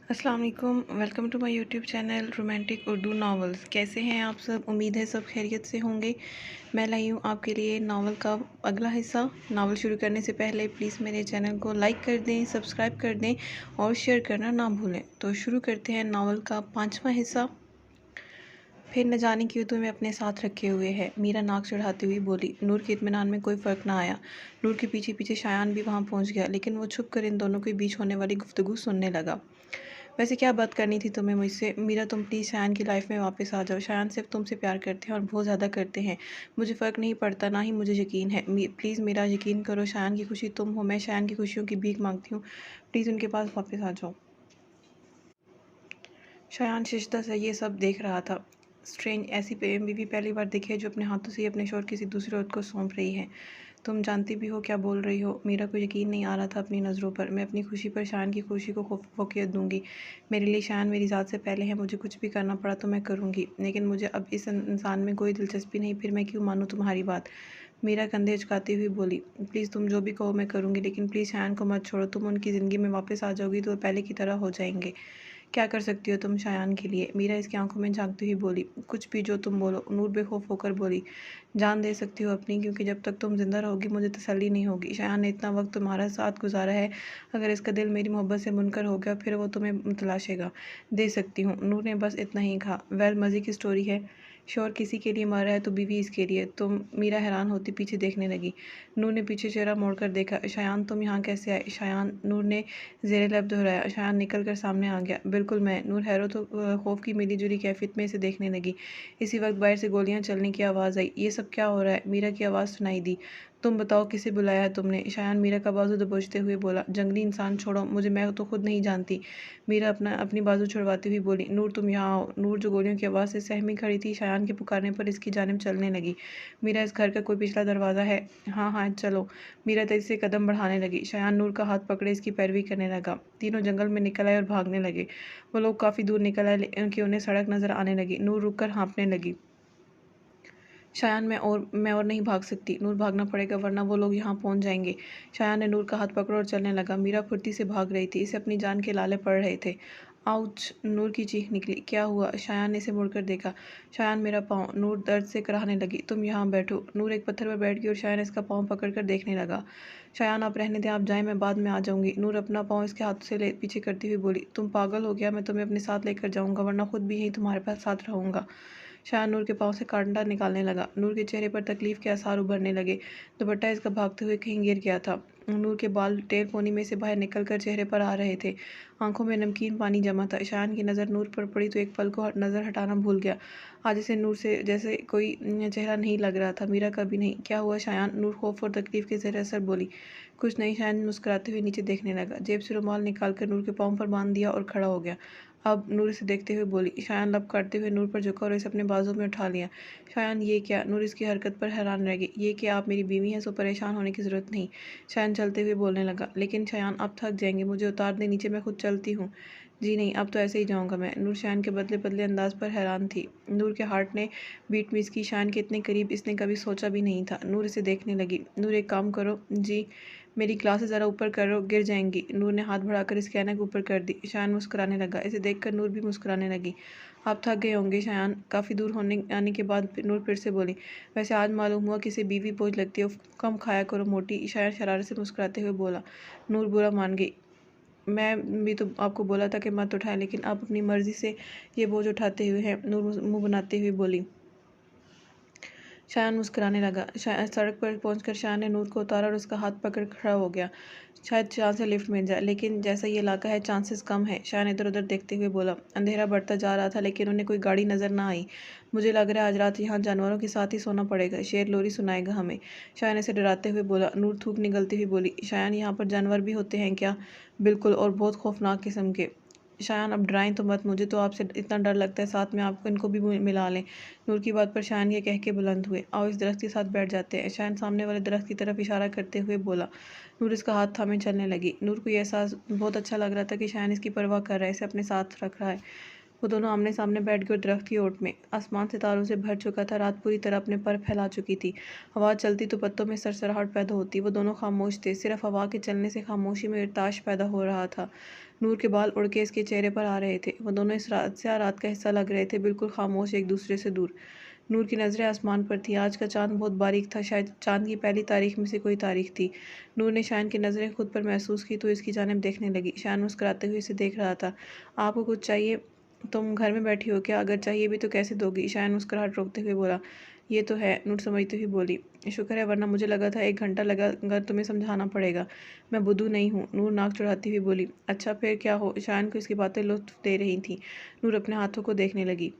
अस्सलाम वालेकुम। Welcome to my YouTube channel romantic Urdu novels. कैसे हैं आप सब? उम्मीद है सब खैरियत से होंगे। मैं लाई हूँ आपके लिए नावल का अगला हिस्सा। नावल शुरू करने से पहले प्लीज़ मेरे चैनल को लाइक कर दें, सब्सक्राइब कर दें और शेयर करना ना भूलें। तो शुरू करते हैं नावल का 5वां हिस्सा। फिर न जाने क्यों तुम्हें अपने साथ रखे हुए है, मीरा नाक चढ़ाती हुई बोली। नूर के इत्मीनान में कोई फ़र्क ना आया। नूर के पीछे पीछे शायान भी वहाँ पहुँच गया, लेकिन वो छुप कर इन दोनों के बीच होने वाली गुफ्तगू सुनने लगा। वैसे क्या बात करनी थी तुम्हें मुझसे? मीरा, तुम प्लीज़ शायान की लाइफ में वापस आ जाओ। शायान सिर्फ तुमसे प्यार करते हैं और बहुत ज़्यादा करते हैं। मुझे फ़र्क नहीं पड़ता, ना ही मुझे यकीन है। प्लीज़ मेरा यकीन करो, शायान की खुशी तुम हो। मैं शायान की खुशियों की भीख मांगती हूँ। प्लीज़ उनके पास वापस आ जाओ। शायान शिश्ता से ये सब देख रहा था। स्ट्रेंज, ऐसी बीवी पहली बार देखी है जो अपने हाथों से ही अपने शोहर किसी दूसरे औरत को सौंप रही है। तुम जानती भी हो क्या बोल रही हो? मीरा को यकीन नहीं आ रहा था अपनी नज़रों पर। मैं अपनी खुशी पर शायान की खुशी को फोकियत दूंगी। मेरे लिए शायान मेरी ज़ात से पहले है। मुझे कुछ भी करना पड़ा तो मैं करूँगी, लेकिन मुझे अब इस इंसान में कोई दिलचस्पी नहीं। फिर मैं क्यों मानूँ तुम्हारी बात? मीरा कंधे झुकाती हुई बोली। प्लीज़ तुम जो भी कहो मैं करूँगी, लेकिन प्लीज़ शायान को मत छोड़ो। तुम उनकी ज़िंदगी में वापस आ जाओगी तो पहले की तरह हो जाएंगे। क्या कर सकती हो तुम शायान के लिए? मीरा इसकी आंखों में झांकती हुई बोली। कुछ भी, जो तुम बोलो। नूर बेखौफ होकर बोली। जान दे सकती हो अपनी, क्योंकि जब तक तुम जिंदा रहोगी मुझे तसल्ली नहीं होगी। शायान ने इतना वक्त तुम्हारा साथ गुजारा है, अगर इसका दिल मेरी मोहब्बत से मुनकर हो गया फिर वो तुम्हें तलाशेगा। दे सकती हूँ। नूर ने बस इतना ही कहा। वेल, मज़े की स्टोरी है। शोहर किसी के लिए मर रहा है तो बीवी इसके लिए। तुम? मीरा हैरान होती पीछे देखने लगी। नूर ने पीछे चेहरा मोड़कर देखा। शायान, तुम यहाँ कैसे आए? शायान, नूर ने ज़ेरे लब दोहराया। शायान निकल कर सामने आ गया। बिल्कुल मैं। नूर हैरत तो खौफ की मिली जुली कैफियत में इसे देखने लगी। इसी वक्त बाहर से गोलियां चलने की आवाज़ आई। ये सब क्या हो रहा है? मीरा की आवाज़ सुनाई दी। तुम बताओ, किसे बुलाया है तुमने? शायान मीरा का बाजू दबोचते हुए बोला। जंगली इंसान, छोड़ो मुझे, मैं तो खुद नहीं जानती। मीरा अपनी बाजू छुड़वाती हुई बोली। नूर, तुम यहाँ आओ। नूर, जो गोलियों की आवाज़ से सहमी खड़ी थी, शायान के पुकारने पर इसकी जानिब चलने लगी। मीरा, इस घर का कोई पिछला दरवाज़ा है? हाँ हाँ, चलो। मीरा तेजी से कदम बढ़ाने लगी। शायान नूर का हाथ पकड़े इसकी पैरवी करने लगा। तीनों जंगल में निकल आए और भागने लगे। वो लोग काफ़ी दूर निकल आए, उनकी उन्हें सड़क नज़र आने लगी। नूर रुक कर हाँफने लगी। शायान, मैं और नहीं भाग सकती। नूर, भागना पड़ेगा वरना वो लोग यहाँ पहुँच जाएंगे। शायान ने नूर का हाथ पकड़ा और चलने लगा। मीरा फुर्ती से भाग रही थी। इसे अपनी जान के लाले पड़ रहे थे। आउच! नूर की चीख निकली। क्या हुआ? शायान ने इसे मुड़कर देखा। शायान, मेरा पाँव। नूर दर्द से कराहने लगी। तुम यहाँ बैठो। नूर एक पत्थर पर बैठ गई और शायान इसका पाँव पकड़कर देखने लगा। शायान, आप रहने दें, आप जाएं, मैं बाद में आ जाऊंगी। नूर अपना पाँव इसके हाथों से पीछे करती हुई बोली। तुम पागल हो गया? मैं तुम्हें अपने साथ लेकर जाऊंगा, वरना खुद भी यहीं तुम्हारे पास साथ रहूंगा। शायान नूर के पाँव से कांटा निकालने लगा। नूर के चेहरे पर तकलीफ के आसार उभरने लगे। दुपट्टा इसका भागते हुए कहीं गिर गया था। नूर के बाल टेढ़ पोनी में से बाहर निकलकर चेहरे पर आ रहे थे। आंखों में नमकीन पानी जमा था। शायान की नज़र नूर पर पड़ी तो एक पल को नज़र हटाना भूल गया। आज इसे नूर से जैसे कोई चेहरा नहीं लग रहा था, मीरा का भी नहीं। क्या हुआ शायान? नूर खौफ और तकलीफ के ज़ेर असर बोली। कुछ नहीं। शायान मुस्कुराते हुए नीचे देखने लगा। जेब से रुमाल निकालकर नूर के पाँव पर बांध दिया और खड़ा हो गया। अब? नूर इसे देखते हुए बोली। शायान लब काटते हुए नूर पर झुका और इसे अपने बाजू में उठा लिया। शायान, ये क्या? नूर इसकी हरकत पर हैरान रह गई। ये कि आप मेरी बीवी हैं, सो परेशान होने की ज़रूरत नहीं। शायान चलते हुए बोलने लगा। लेकिन शायान, आप थक जाएंगे, मुझे उतार दें नीचे, मैं खुद चलती हूँ। जी नहीं, अब तो ऐसे ही जाऊँगा मैं। नूर शायान के बदले बदले अंदाज पर हैरान थी। नूर के हार्ट ने बीट मिस की। शायान के इतने करीब इसने कभी सोचा भी नहीं था। नूर इसे देखने लगी। नूर, एक काम करो। जी? मेरी ग्लासेस ज़रा ऊपर करो, गिर जाएंगी। नूर ने हाथ बढ़ाकर इसके ऐनक ऊपर कर दी। शायान मुस्कुराने लगा। इसे देखकर नूर भी मुस्कुराने लगी। आप थक गए होंगे शायान। काफ़ी दूर होने आने के बाद नूर फिर से बोली। वैसे आज मालूम हुआ किसी बीवी बोझ लगती है। कम खाया करो मोटी। शायान शरारत से मुस्कुराते हुए बोला। नूर बुरा मान गई। मैं भी तो आपको बोला था कि मत उठाएं, लेकिन आप अपनी मर्जी से ये बोझ उठाते हुए हैं। नूर मुंह बनाते हुए बोली। शायान मुस्कुराने लगा। सड़क पर पहुंचकर शायान ने नूर को उतारा और उसका हाथ पकड़ खड़ा हो गया। शायद चांद से लिफ्ट मिल जाए, लेकिन जैसा ये इलाका है चांसेस कम है। शायान इधर उधर देखते हुए बोला। अंधेरा बढ़ता जा रहा था, लेकिन उन्हें कोई गाड़ी नजर ना आई। मुझे लग रहा है आज रात यहाँ जानवरों के साथ ही सोना पड़ेगा। शेर लोरी सुनाएगा हमें। शायान इसे डराते हुए बोला। नूर थूक निगलती हुई बोली। शायान, यहाँ पर जानवर भी होते हैं क्या? बिल्कुल, और बहुत खौफनाक किस्म के। शायान, अब डराएं तो मत, मुझे तो आपसे इतना डर लगता है, साथ में आपको इनको भी मिला लें। नूर की बात पर शायान ये कह के बुलंद हुए। आओ इस दरख्त के साथ बैठ जाते हैं। शायान सामने वाले दरख्त की तरफ इशारा करते हुए बोला। नूर इसका हाथ थामे चलने लगी। नूर को यह एहसास बहुत अच्छा लग रहा था कि शायान इसकी परवाह कर रहा है, इसे अपने साथ रख रहा है। वो दोनों आमने सामने बैठ गए और दरख्त की ओट में। आसमान सितारों से भर चुका था। रात पूरी तरह अपने पर फैला चुकी थी। हवा चलती तो पत्तों में सरसराहट पैदा होती। वो दोनों खामोश थे। सिर्फ हवा के चलने से खामोशी में इरताश पैदा हो रहा था। नूर के बाल उड़ के इसके चेहरे पर आ रहे थे। वो दोनों इस रात से रात का हिस्सा लग रहे थे, बिल्कुल खामोश, एक दूसरे से दूर। नूर की नज़रें आसमान पर थी। आज का चांद बहुत बारीक था, शायद चांद की पहली तारीख में से कोई तारीख थी। नूर ने शायन की नज़रें खुद पर महसूस की तो इसकी जानिब देखने लगी। शायन मुस्कुराते हुए इसे देख रहा था। आपको कुछ चाहिए? तुम घर में बैठी हो क्या? अगर चाहिए भी तो कैसे दोगी? शायन मुस्कुराहट रोकते हुए बोला। ये तो है, नूर समझती हुई बोली। शुक्र है, वरना मुझे लगा था 1 घंटा लगा तुम्हें समझाना पड़ेगा। मैं बुद्धू नहीं हूँ, नूर नाक चढ़ाती हुई बोली। अच्छा फिर क्या हो? शायन को इसकी बातें लुत्फ दे रही थी। नूर अपने हाथों को देखने लगी।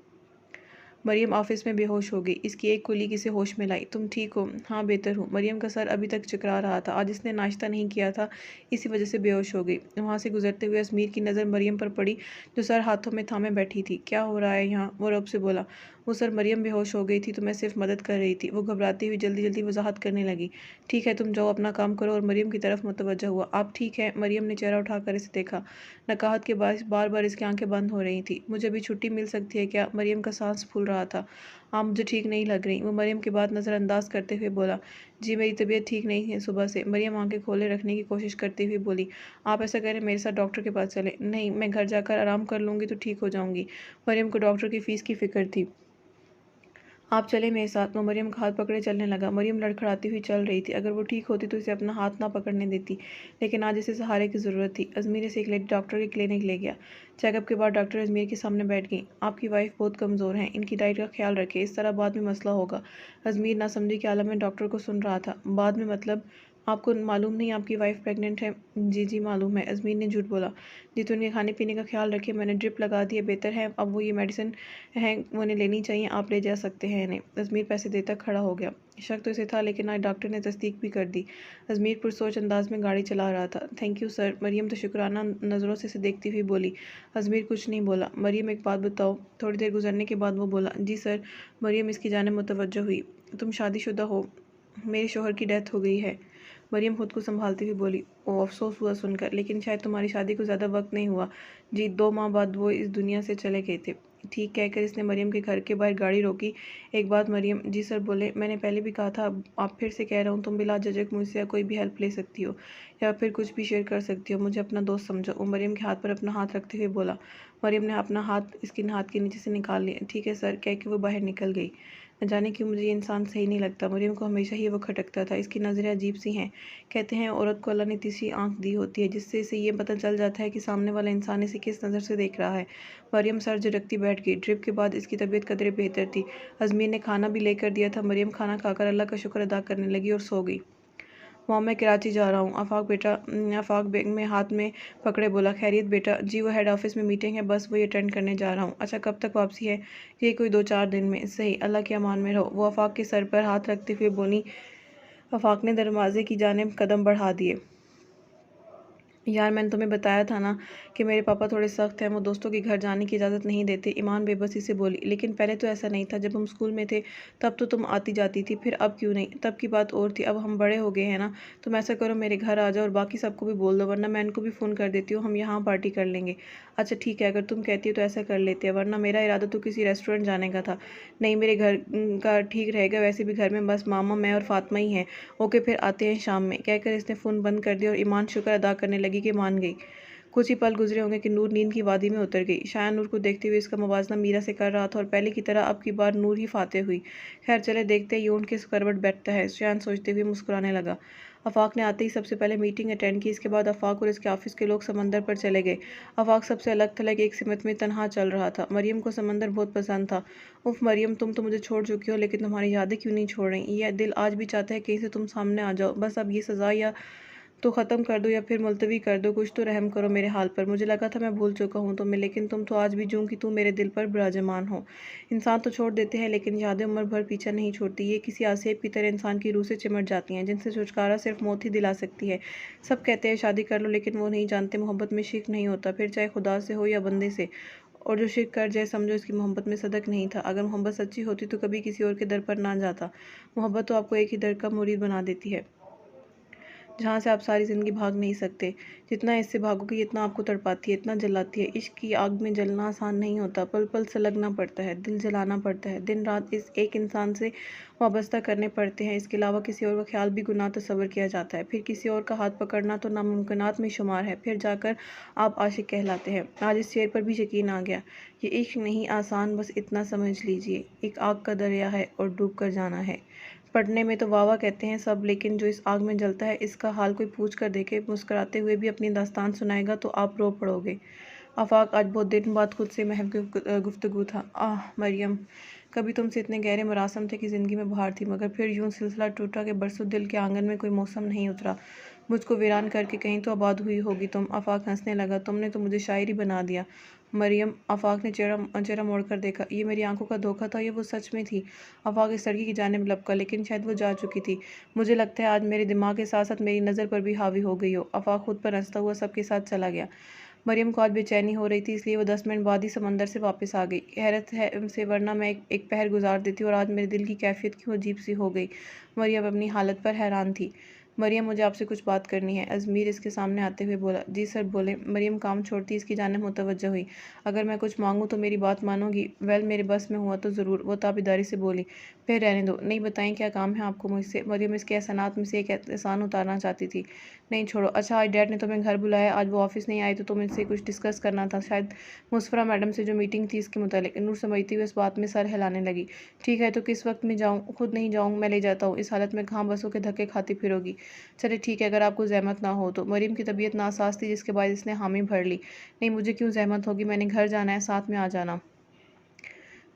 मरियम ऑफिस में बेहोश हो गई। इसकी एक कुलीग इसे होश में लाई। तुम ठीक हो? हाँ बेहतर हूँ। मरियम का सर अभी तक चकरा रहा था। आज इसने नाश्ता नहीं किया था, इसी वजह से बेहोश हो गई। वहाँ से गुजरते हुए अजमीर की नज़र मरियम पर पड़ी, जो सर हाथों में थामे बैठी थी। क्या हो रहा है यहाँ? वो रब से बोला। वो सर, मरियम बेहोश हो गई थी तो मैं सिर्फ मदद कर रही थी। वो घबराती हुई जल्दी जल्दी वजाहत करने लगी। ठीक है, तुम जाओ अपना काम करो। और मरियम की तरफ मुतवज्जा हुआ। आप ठीक है? मरियम ने चेहरा उठाकर इसे देखा। नकाहत के बाद बार बार इसकी आंखें बंद हो रही थी। मुझे अभी छुट्टी मिल सकती है क्या? मरियम का सांस फूल रहा था। हाँ, मुझे ठीक नहीं लग रही। वो मरियम की बात नज़रअंदाज करते हुए बोला। जी मेरी तबीयत ठीक नहीं है सुबह से। मरियम आंखें खोले रखने की कोशिश करती हुई बोली। आप ऐसा करें, मेरे साथ डॉक्टर के पास चलें। नहीं, मैं घर जाकर आराम कर लूँगी तो ठीक हो जाऊँगी। मरियम को डॉक्टर की फ़ीस की फ़िक्र थी। आप चले मेरे साथ। वो मरियम का हाथ पकड़े चलने लगा। मरियम लड़खड़ाती हुई चल रही थी। अगर वो ठीक होती तो इसे अपना हाथ ना पकड़ने देती, लेकिन आज इसे सहारे की ज़रूरत थी। अजमीर इसे एक लेडी डॉक्टर के क्लिनिक ले गया। चेकअप के बाद डॉक्टर अजमीर के सामने बैठ गई। आपकी वाइफ बहुत कमज़ोर हैं, इनकी डाइट का ख्याल रखें, इस तरह बाद में मसला होगा। अजमीर नासमझी के आलम में डॉक्टर को सुन रहा था। बाद में मतलब? आपको मालूम नहीं आपकी वाइफ प्रेग्नेंट है? जी जी मालूम है। अजमीर ने झूठ बोला। जी तो उनके खाने पीने का ख्याल रखिए, मैंने ड्रिप लगा दी है, बेहतर है। अब वो ये मेडिसिन है वो इन्हें लेनी चाहिए, आप ले जा सकते हैं इन्हें। अजमीर पैसे देकर खड़ा हो गया। शक तो इसे था, लेकिन आज डॉक्टर ने तस्दीक भी कर दी। अजमीर पुरसोच अंदाज में गाड़ी चला रहा था। Thank you sir. मरियम तो शुक्राना नज़रों से इसे देखती हुई बोली। अजमीर कुछ नहीं बोला। मरियम एक बात बताओ। थोड़ी देर गुजरने के बाद वो बोला। जी सर। मरियम इसकी जानिब मुतवज्जो हुई। तुम शादीशुदा हो? मेरे शोहर की डेथ हो गई है। मरियम खुद को संभालती हुई बोली। ओ अफसोस हुआ सुनकर, लेकिन शायद तुम्हारी शादी को ज़्यादा वक्त नहीं हुआ। जी 2 माह बाद वो इस दुनिया से चले गए थे। ठीक कहकर इसने मरियम के घर के बाहर गाड़ी रोकी। एक बात मरियम। जी सर बोले। मैंने पहले भी कहा था, अब आप फिर से कह रहा हूँ, तुम बिला झिझक मुझसे कोई भी हेल्प ले सकती हो या फिर कुछ भी शेयर कर सकती हो। मुझे अपना दोस्त समझो। वो मरियम के हाथ पर अपना हाथ रखते हुए बोला। मरियम ने अपना हाथ इसके हाथ के नीचे से निकाल लिया। ठीक है सर कह के वो बाहर निकल गई। न जाने क्यों मुझे ये इंसान सही नहीं लगता। मरियम को हमेशा ही वो खटकता था। इसकी नज़रें अजीब सी हैं। कहते हैं औरत को अल्लाह ने तीसरी आंख दी होती है, जिससे इसे ये पता चल जाता है कि सामने वाला इंसान इसे किस नज़र से देख रहा है। मरियम सर झटकती बैठ गई। ड्रिप के बाद इसकी तबीयत कदरे बेहतर थी। अजमीर ने खाना भी लेकर दिया था। मरियम खाना खाकर अल्लाह का शुक्र अदा करने लगी और सो गई। मॉम मैं कराची जा रहा हूँ। आफाक बैग में हाथ में पकड़े बोला। खैरियत बेटा? जी वो हेड ऑफिस में मीटिंग है, बस वही अटेंड करने जा रहा हूँ। अच्छा कब तक वापसी है? ये कोई 2-4 दिन में। सही, अल्लाह के अमान में रहो। वो आफाक के सर पर हाथ रखते हुए बोली। आफाक ने दरवाजे की जानिब कदम बढ़ा दिए। यार मैंने तुम्हें बताया था ना कि मेरे पापा थोड़े सख्त हैं, वो दोस्तों के घर जाने की इजाज़त नहीं देते। ईमान बेबसी से बोली। लेकिन पहले तो ऐसा नहीं था, जब हम स्कूल में थे तब तो तुम आती जाती थी, फिर अब क्यों नहीं? तब की बात और थी, अब हम बड़े हो गए हैं ना। तुम ऐसा करो मेरे घर आ जाओ और बाकी सबको भी बोल दो, वरना मैं इनको भी फ़ोन कर देती हूँ, हम यहाँ पार्टी कर लेंगे। अच्छा ठीक है, अगर तुम कहती हो तो ऐसा कर लेते हैं, वरना मेरा इरादा तो किसी रेस्टोरेंट जाने का था। नहीं मेरे घर का ठीक रहेगा, वैसे भी घर में बस मामा मैं और फातिमा ही हैं। ओके फिर आते हैं शाम में, कहकर इसने फ़ोन बंद कर दिया और ईमान शुक्र अदा करने लगी कि मान गई। कुछ ही पल गुजरे होंगे कि नूर नींद की वादी में उतर गई। शायद नूर को देखते हुए इसका मुवाजना मीरा से कर रहा था और पहले की तरह अब की बार नूर ही फातेह हुई। खैर चले देखते हैं ये ऊँट किस करवट बैठता है, शायद सोचते हुए मुस्कुराने लगा। आफाक ने आते ही सबसे पहले मीटिंग अटेंड की। इसके बाद आफाक और इसके ऑफिस के लोग समंदर पर चले गए। आफाक सबसे अलग थलग एक सिमत में तनहा चल रहा था। मरियम को समंदर बहुत पसंद था। उफ मरियम तुम तो मुझे छोड़ चुकी हो, लेकिन तुम्हारी यादें क्यों नहीं छोड़ रही? यह दिल आज भी चाहता है कहीं से तुम सामने आ जाओ। बस अब ये सज़ा या तो ख़त्म कर दो या फिर मुलतवी कर दो। कुछ तो रहम करो मेरे हाल पर। मुझे लगा था मैं भूल चुका हूँ तुम्हें, लेकिन तुम तो आज भी जूँ कि तुम मेरे दिल पर विराजमान हो। इंसान तो छोड़ देते हैं, लेकिन यादें उम्र भर पीछा नहीं छोड़ती। ये किसी आसेब की तरह इंसान की रूह से चिमट जाती हैं, जिनसे छुटकारा सिर्फ मौत ही दिला सकती है। सब कहते हैं शादी कर लो, लेकिन वो नहीं जानते मोहब्बत में शिर्क नहीं होता, फिर चाहे खुदा से हो या बंदे से। और जो शिर्क कर जाए समझो इसकी मोहब्बत में सदक नहीं था। अगर मोहब्बत सच्ची होती तो कभी किसी और के दर पर ना जाता। मोहब्बत तो आपको एक ही दर का मुरीद बना देती है। जहाँ से आप सारी ज़िंदगी भाग नहीं सकते। जितना इससे भागोगे इतना आपको तड़पाती है, इतना जलाती है। इश्क की आग में जलना आसान नहीं होता, पल पल सुलगना पड़ता है, दिल जलाना पड़ता है, दिन रात इस एक इंसान से वाबस्ता करने पड़ते हैं। इसके अलावा किसी और का ख्याल भी गुनाह तस्वर किया जाता है, फिर किसी और का हाथ पकड़ना तो नामुमकिनात में शुमार है, फिर जाकर आप आशिक कहलाते हैं। आज इस शेर पर भी यकीन आ गया। ये इश्क नहीं आसान, बस इतना समझ लीजिए, एक आग का दरिया है और डूब कर जाना है। पढ़ने में तो वाह वाह कहते हैं सब, लेकिन जो इस आग में जलता है इसका हाल कोई पूछ कर देखे, मुस्कुराते हुए भी अपनी दास्तान सुनाएगा तो आप रो पड़ोगे। आफाक आज बहुत दिन बाद खुद से महव गुफ्तगू था। आह मरियम, कभी तुमसे इतने गहरे मरासम थे कि ज़िंदगी में बहार थी, मगर फिर यूं सिलसिला टूटा कि बरसों दिल के आंगन में कोई मौसम नहीं उतरा। मुझको वीरान करके कहीं तो आबाद हुई होगी तुम। आफाक हंसने लगा। तुमने तो मुझे शायरी बना दिया मरियम। आफाक ने चेहरा मोड़ कर देखा। ये मेरी आंखों का धोखा था या वो सच में थी? आफाक इस लड़की की जानिब लपका, लेकिन शायद वो जा चुकी थी। मुझे लगता है आज मेरे दिमाग के साथ साथ मेरी नज़र पर भी हावी हो गई हो। आफाक खुद पर हंसता हुआ सबके साथ चला गया। मरियम को आज बेचैनी हो रही थी, इसलिए वो 10 मिनट बाद ही समंदर से वापस आ गई। हैरत है से, वरना मैं एक पहर गुजार देती और आज मेरे दिल की कैफियत क्यों अजीब सी हो गई। मरियम अपनी हालत पर हैरान थी। मरियम, मुझे आपसे कुछ बात करनी है। अजमीर इसके सामने आते हुए बोला। जी सर, बोले। मरियम काम छोड़ती इसकी जानिब मुतवज्जो हुई। अगर मैं कुछ मांगूँ तो मेरी बात मानोगी? वेल, मेरे बस में हुआ तो ज़रूर, वो ताबेदारी से बोली। फिर रहने दो, नहीं बताएं क्या काम है आपको मुझसे? मरियम इसके एहसानात में से एक एहसान उतारना चाहती थी। नहीं छोड़ो। अच्छा, आज डैड ने तुम्हें घर बुलाया, आज वो ऑफिस नहीं आई तो तुम इनसे कुछ डिस्कस करना था शायद, मुस्फरा मैडम से जो मीटिंग थी इसके मुतालिक। नूर समझती हुई इस बात में सर हिलाने लगी। ठीक है, तो किस वक्त में जाऊँ? खुद नहीं जाऊँ, मैं ले जाता हूँ। इस हालत में कहाँ बसों के धक्के खाती फिरोगी? चले ठीक है, अगर आपको जहमत ना हो तो। मरियम की तबीयत नासाज थी, जिसके बाद इसने हामी भर ली। नहीं, मुझे क्यों जहमत होगी, मैंने घर जाना है, साथ में आ जाना।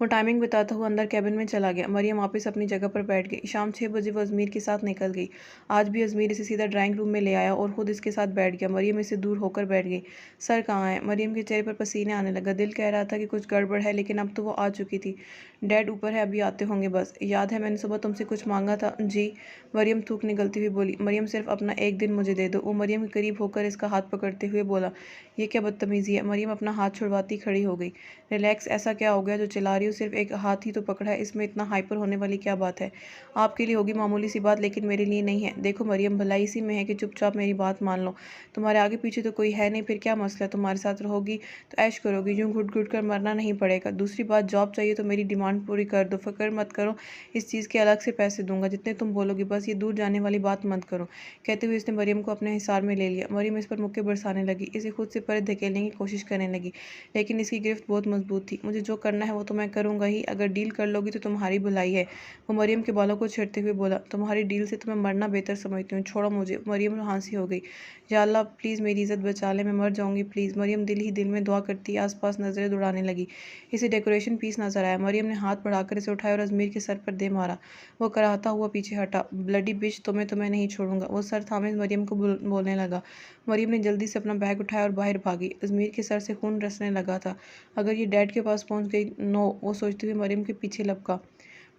वो टाइमिंग बताता हुआ अंदर कैबिन में चला गया। मरियम वापस अपनी जगह पर बैठ गई। शाम 6 बजे वो अजमीर के साथ निकल गई। आज भी अजमीर इसे सीधा ड्राइंग रूम में ले आया और खुद इसके साथ बैठ गया। मरियम इससे दूर होकर बैठ गई। सर कहाँ है? मरियम के चेहरे पर पसीने आने लगा। दिल कह रहा था कि कुछ गड़बड़ है, लेकिन अब तो वो आ चुकी थी। डैड ऊपर है, अभी आते होंगे बस। याद है मैंने सुबह तुमसे कुछ मांगा था? जी। मरियम थूक निकलती हुई बोली। मरियम, सिर्फ अपना एक दिन मुझे दे दो। वो मरियम के करीब होकर इसका हाथ पकड़ते हुए बोला। ये क्या बदतमीजी है? मरियम अपना हाथ छुड़वाती खड़ी हो गई। रिलैक्स, ऐसा क्या हो गया जो चिल्ला रही हो? सिर्फ एक हाथ ही तो पकड़ा है, इसमें इतना हाइपर होने वाली क्या बात है? आपके लिए होगी मामूली सी बात, लेकिन मेरे लिए नहीं है। देखो मरियम, भलाई इसी में है कि चुपचाप मेरी बात मान लो। तुम्हारे आगे पीछे तो कोई है नहीं, फिर क्या मसला है? तुम्हारे साथ रहोगी तो ऐश करोगी, यूँ घुट घुट कर मरना नहीं पड़ेगा। दूसरी बात, जॉब चाहिए तो मेरी डिमांड पूरी कर दो, फिक्र मत करो, इस चीज़ के अलग से पैसे दूंगा जितने तुम बोलोगी, बस ये दूर जाने वाली बात मत करो। कहते हुए इसने मरियम को अपने हिसार में ले लिया। मरियम इस पर मुक्के बरसाने लगी, इसे खुद से परे धकेलने की कोशिश करने लगी, लेकिन इसकी गिरफ्त बहुत मजबूत थी। मुझे जो करना है वो तो मैं करूँगा ही, अगर डील कर लोगी तो तुम्हारी भलाई है। वो मरियम के बालों को छेड़ते हुए बोला। तुम्हारी डील से तो मैं मरना बेहतर समझती हूँ, छोड़ो मुझे। मरियम हंसी हो गई। या अल्लाह, प्लीज़ मेरी इज़्ज़त बचा ले, मैं मर जाऊँगी प्लीज़। मरियम दिल ही दिल में दुआ करती आसपास नज़रें दौड़ाने लगी। इसे डेकोरेशन पीस नजर आया। मरियम ने हाथ बढ़ाकर इसे उठाया और अजमीर के सर पर दे मारा। वो कराहता हुआ पीछे हटा। ब्लडी बिच, तुम्हें नहीं छोड़ूंगा। वो सर थामे मरियम को बोलने लगा। मरियम ने जल्दी से अपना बैग उठाया और बाहर भागी। अजमीर के सर से खून रसने लगा था। अगर ये डैड के पास पहुंच गई, नो, वो सोचते हुए मरियम के पीछे लपका।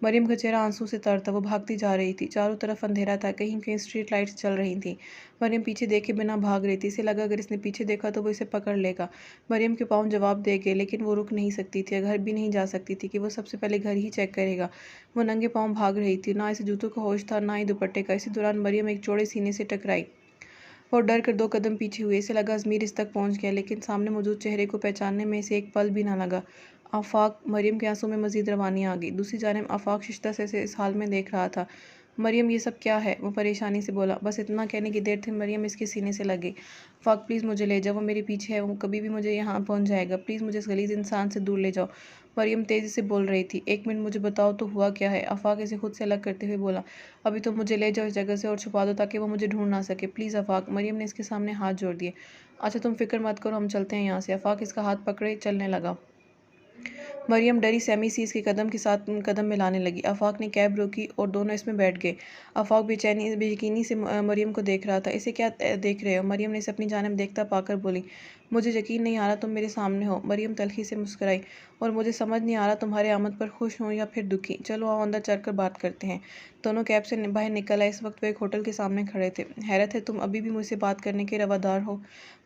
मरियम का चेहरा आंसू से तर था। वो भागती जा रही थी, चारों तरफ अंधेरा था, कहीं कहीं स्ट्रीट लाइट्स चल रही थी। मरियम पीछे देखे बिना भाग रही थी। इसे लगा अगर इसने पीछे देखा तो वो इसे पकड़ लेगा। मरियम के पाँव जवाब दे गए, लेकिन वो रुक नहीं सकती थी, घर भी नहीं जा सकती थी कि वो सबसे पहले घर ही चेक करेगा। वो नंगे पाँव भाग रही थी, ना इसे जूतों का होश था ना ही दुपट्टे का। इसी दौरान मरियम एक चौड़े सीने से टकराई और डर कर 2 कदम पीछे हुए। इसे लगा अजमीर इस तक पहुंच गया, लेकिन सामने मौजूद चेहरे को पहचानने में इसे एक पल भी ना लगा। आफाक। मरियम के आंसू में मजीद रवानी आ गई। दूसरी जानिब आफाक शिश्ता से इसे इस हाल में देख रहा था। मरियम, ये सब क्या है? वो परेशानी से बोला। बस इतना कहने की देर थी, मरियम इसके सीने से लग गई। आफाक, प्लीज़ मुझे ले जाओ, वो मेरे पीछे है, वो कभी भी मुझे यहाँ पहुँच जाएगा। प्लीज़ मुझे इस गलीज इंसान से दूर ले जाओ। मरियम तेज़ी से बोल रही थी। 1 मिनट, मुझे बताओ तो हुआ क्या है? आफाक इसे खुद से अलग करते हुए बोला। अभी तो मुझे ले जाओ इस जगह से और छुपा दो ताकि वो मुझे ढूंढ ना सके, प्लीज़ आफाक। मरियम ने इसके सामने हाथ जोड़ दिए। अच्छा, तुम फिक्र मत करो, हम चलते हैं यहाँ से। आफाक इसका हाथ पकड़े चलने लगा। मरियम डरी सहमी सी इसके कदम के साथ कदम मिलाने लगी। आफाक ने कैब रोकी और दोनों इसमें बैठ गए। आफाक बेयकीनी से मरियम को देख रहा था। इसे क्या देख रहे हो? मरियम ने इसे अपनी जानिब देखता पाकर बोली। मुझे यकीन नहीं आ रहा तुम मेरे सामने हो। मरियम तल्खी से मुस्कुराई। और मुझे समझ नहीं आ रहा तुम्हारे आमद पर खुश हूँ या फिर दुखी। चलो आओ अंदर चलकर बात करते हैं। दोनों कैब से बाहर निकल आए। इस वक्त वो एक होटल के सामने खड़े थे। हैरत है तुम अभी भी मुझसे बात करने के रवादार हो।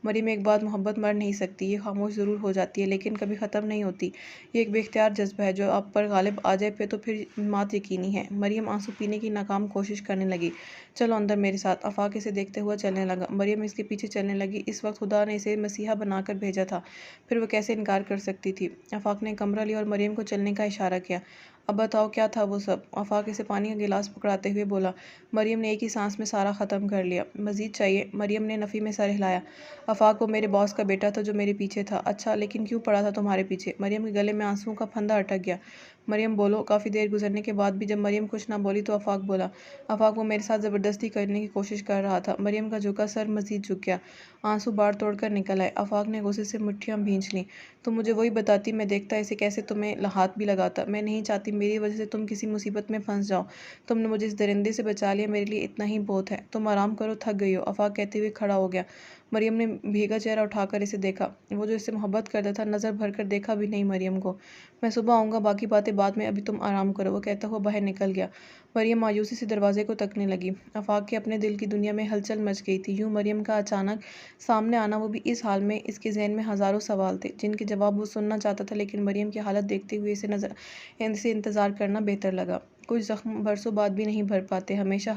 मरियम, एक बात मोहब्बत मर नहीं सकती। ये खामोश ज़रूर हो जाती है लेकिन कभी ख़त्म नहीं होती। ये एक बेख्तियार जज्बा है जो आप पर गालिब आ जाए पे तो फिर मात यकीनी है। मरियम आंसू पीने की नाकाम कोशिश करने लगी। चलो अंदर मेरे साथ। आफाक इसे देखते हुए चलने लगा। मरियम इसके पीछे चलने लगी। इस वक्त खुदा ने इसे मसीहा बनाकर भेजा था, फिर वो कैसे इनकार कर सकती थी। आफाक ने कमरा लिया और मरियम को चलने का इशारा किया। अब बताओ क्या था वो सब। आफाक इसे पानी का गिलास पकड़ाते हुए बोला। मरियम ने एक ही सांस में सारा ख़त्म कर लिया। मज़ीद चाहिए? मरियम ने नफ़ी में सर हिलाया। आफाक, वो मेरे बॉस का बेटा था जो मेरे पीछे था। अच्छा, लेकिन क्यों पड़ा था तुम्हारे पीछे? मरियम के गले में आंसुओं का फंदा अटक गया। मरियम बोलो। काफ़ी देर गुजरने के बाद भी जब मरियम कुछ ना बोली तो आफाक बोला। आफाक, वो मेरे साथ ज़बरदस्ती करने की कोशिश कर रहा था। मरियम का झुका सर मज़ीद झुक गया। आंसू बाढ़ तोड़कर निकल आए। आफाक ने गुस्से से मुट्ठियाँ भींच लीं। तुम मुझे वही बताती, मैं देखता इसे कैसे तुम्हें हाथ भी लगाता। मैं नहीं चाहती मेरी वजह से तुम किसी मुसीबत में फंस जाओ। तुमने मुझे इस दरिंदे से बचा लिया, मेरे लिए इतना ही बहुत है। तुम आराम करो, थक गई हो। आफाक कहते हुए खड़ा हो गया। मरियम ने भीगा चेहरा उठाकर इसे देखा। वो जो इससे मोहब्बत करता था नज़र भर कर देखा भी नहीं मरियम को। मैं सुबह आऊँगा, बाकी बातें बाद में, अभी तुम आराम करो, वो कहता हुआ बाहर निकल गया। मरियम मायूसी से दरवाजे को तकने लगी। आफाक के अपने दिल की दुनिया में हलचल मच गई थी। यूँ मरियम का अचानक सामने आना, वो भी इस हाल में। इसके जहन में हज़ारों सवाल थे जिनके जवाब वो सुनना चाहता था, लेकिन मरियम की हालत देखते हुए इनसे इंतज़ार करना बेहतर लगा। कुछ ज़ख्म बरसों बाद भी नहीं भर पाते, हमेशा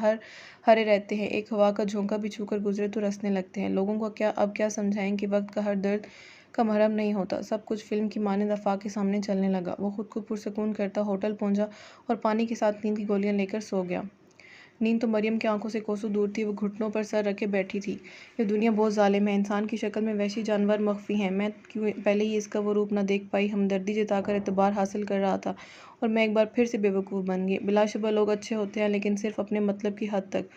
हरे रहते हैं। एक हवा का झोंका भी छूकर गुजरे तो रसने लगते हैं। लोगों को अब क्या समझाएं कि वक्त का हर दर्द का मरहम नहीं होता। सब कुछ फिल्म की मानंद आफाक के सामने चलने लगा। वो खुद को पुरसकून करता होटल पहुंचा और पानी के साथ नींद की गोलियां लेकर सो गया। नींद तो मरियम की आंखों से कोसों दूर थी। वो घुटनों पर सर रखे बैठी थी। ये दुनिया बहुत जालिम है। इंसान की शक्ल में वहशी जानवर मख्फी हैं। मैं क्यों पहले ही इसका वो रूप न देख पाई। हमदर्दी जताकर एतबार हासिल कर रहा था और मैं एक बार फिर से बेवकूफ़ बन गई। बिलाशुबा लोग अच्छे होते हैं लेकिन सिर्फ अपने मतलब की हद तक।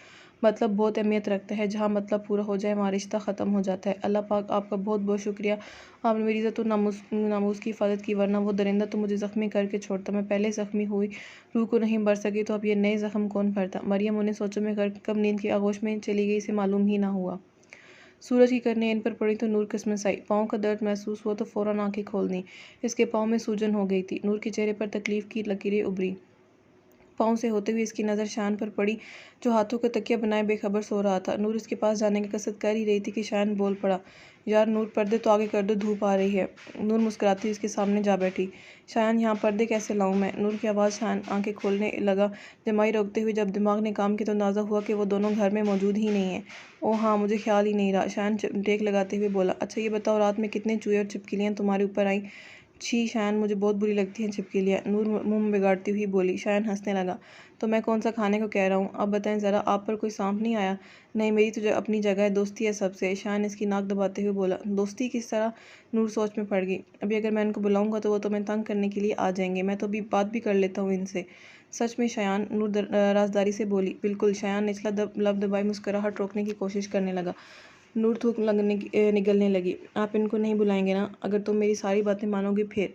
मतलब बहुत अहमियत रखता है। जहाँ मतलब पूरा हो जाए वहाँ रिश्ता ख़त्म हो जाता है। अल्लाह पाक आपका बहुत बहुत शुक्रिया। आपने मेरी इज़्ज़त और नामूस की हिफाजत की, वरना वो दरिंदा तो मुझे ज़ख्मी करके छोड़ता। मैं पहले ज़ख्मी हुई, रूह को नहीं भर सकी, तो अब ये नए ज़ख्म कौन भरता। मरियम उन्हें सोचों में कर कब नींद की आगोश में चली गई, इसे मालूम ही ना हुआ। सूरज की किरणें इन पर पड़ी तो नूर किस्मत आई। पाँव का दर्द महसूस हुआ तो फ़ौरन आंखें खोल दी। इसके पाँव में सूजन हो गई थी। नूर के चेहरे पर तकलीफ़ की लकीरें उभरी। पाँव से होते हुए इसकी नज़र शान पर पड़ी जो हाथों का तकिया बनाए बेखबर सो रहा था। नूर इसके पास जाने की कसरत कर ही रही थी कि शान बोल पड़ा। यार नूर, पर्दे तो आगे कर दो, धूप आ रही है। नूर मुस्कुराती उसके सामने जा बैठी। शान, यहाँ पर्दे कैसे लाऊं मैं? नूर की आवाज़। शान आंखें खोलने लगा। जमाई रोकते हुए जब दिमाग ने काम किया तो अंदाज़ा हुआ कि वो दोनों घर में मौजूद ही नहीं है। ओह हाँ, मुझे ख्याल ही नहीं रहा। शान टेक लगाते हुए बोला। अच्छा ये बताओ, रात में कितने चूहे और छिपकलियाँ तुम्हारे ऊपर आई? छी शायन, मुझे बहुत बुरी लगती हैं छिपकलियाँ। नूर मुंह बिगाड़ती हुई बोली। शायन हंसने लगा। तो मैं कौन सा खाने को कह रहा हूँ? अब बताएं ज़रा, आप पर कोई सांप नहीं आया? नहीं, मेरी तो अपनी जगह है, दोस्ती है सबसे। शायन इसकी नाक दबाते हुए बोला। दोस्ती किस तरह? नूर सोच में पड़ गई। अभी अगर मैं इनको बुलाऊंगा तो वो तुम्हें तंग करने के लिए आ जाएंगे। मैं तो अभी बात भी कर लेता हूँ इनसे। सच में शायान? नूर राजदारी से बोली। बिल्कुल। शायान निचला लब दबाई मुस्कुराहट रोकने की कोशिश करने लगा। नूर थूक निगलने लगी। आप इनको नहीं बुलाएंगे ना? अगर तुम मेरी सारी बातें मानोगी फिर।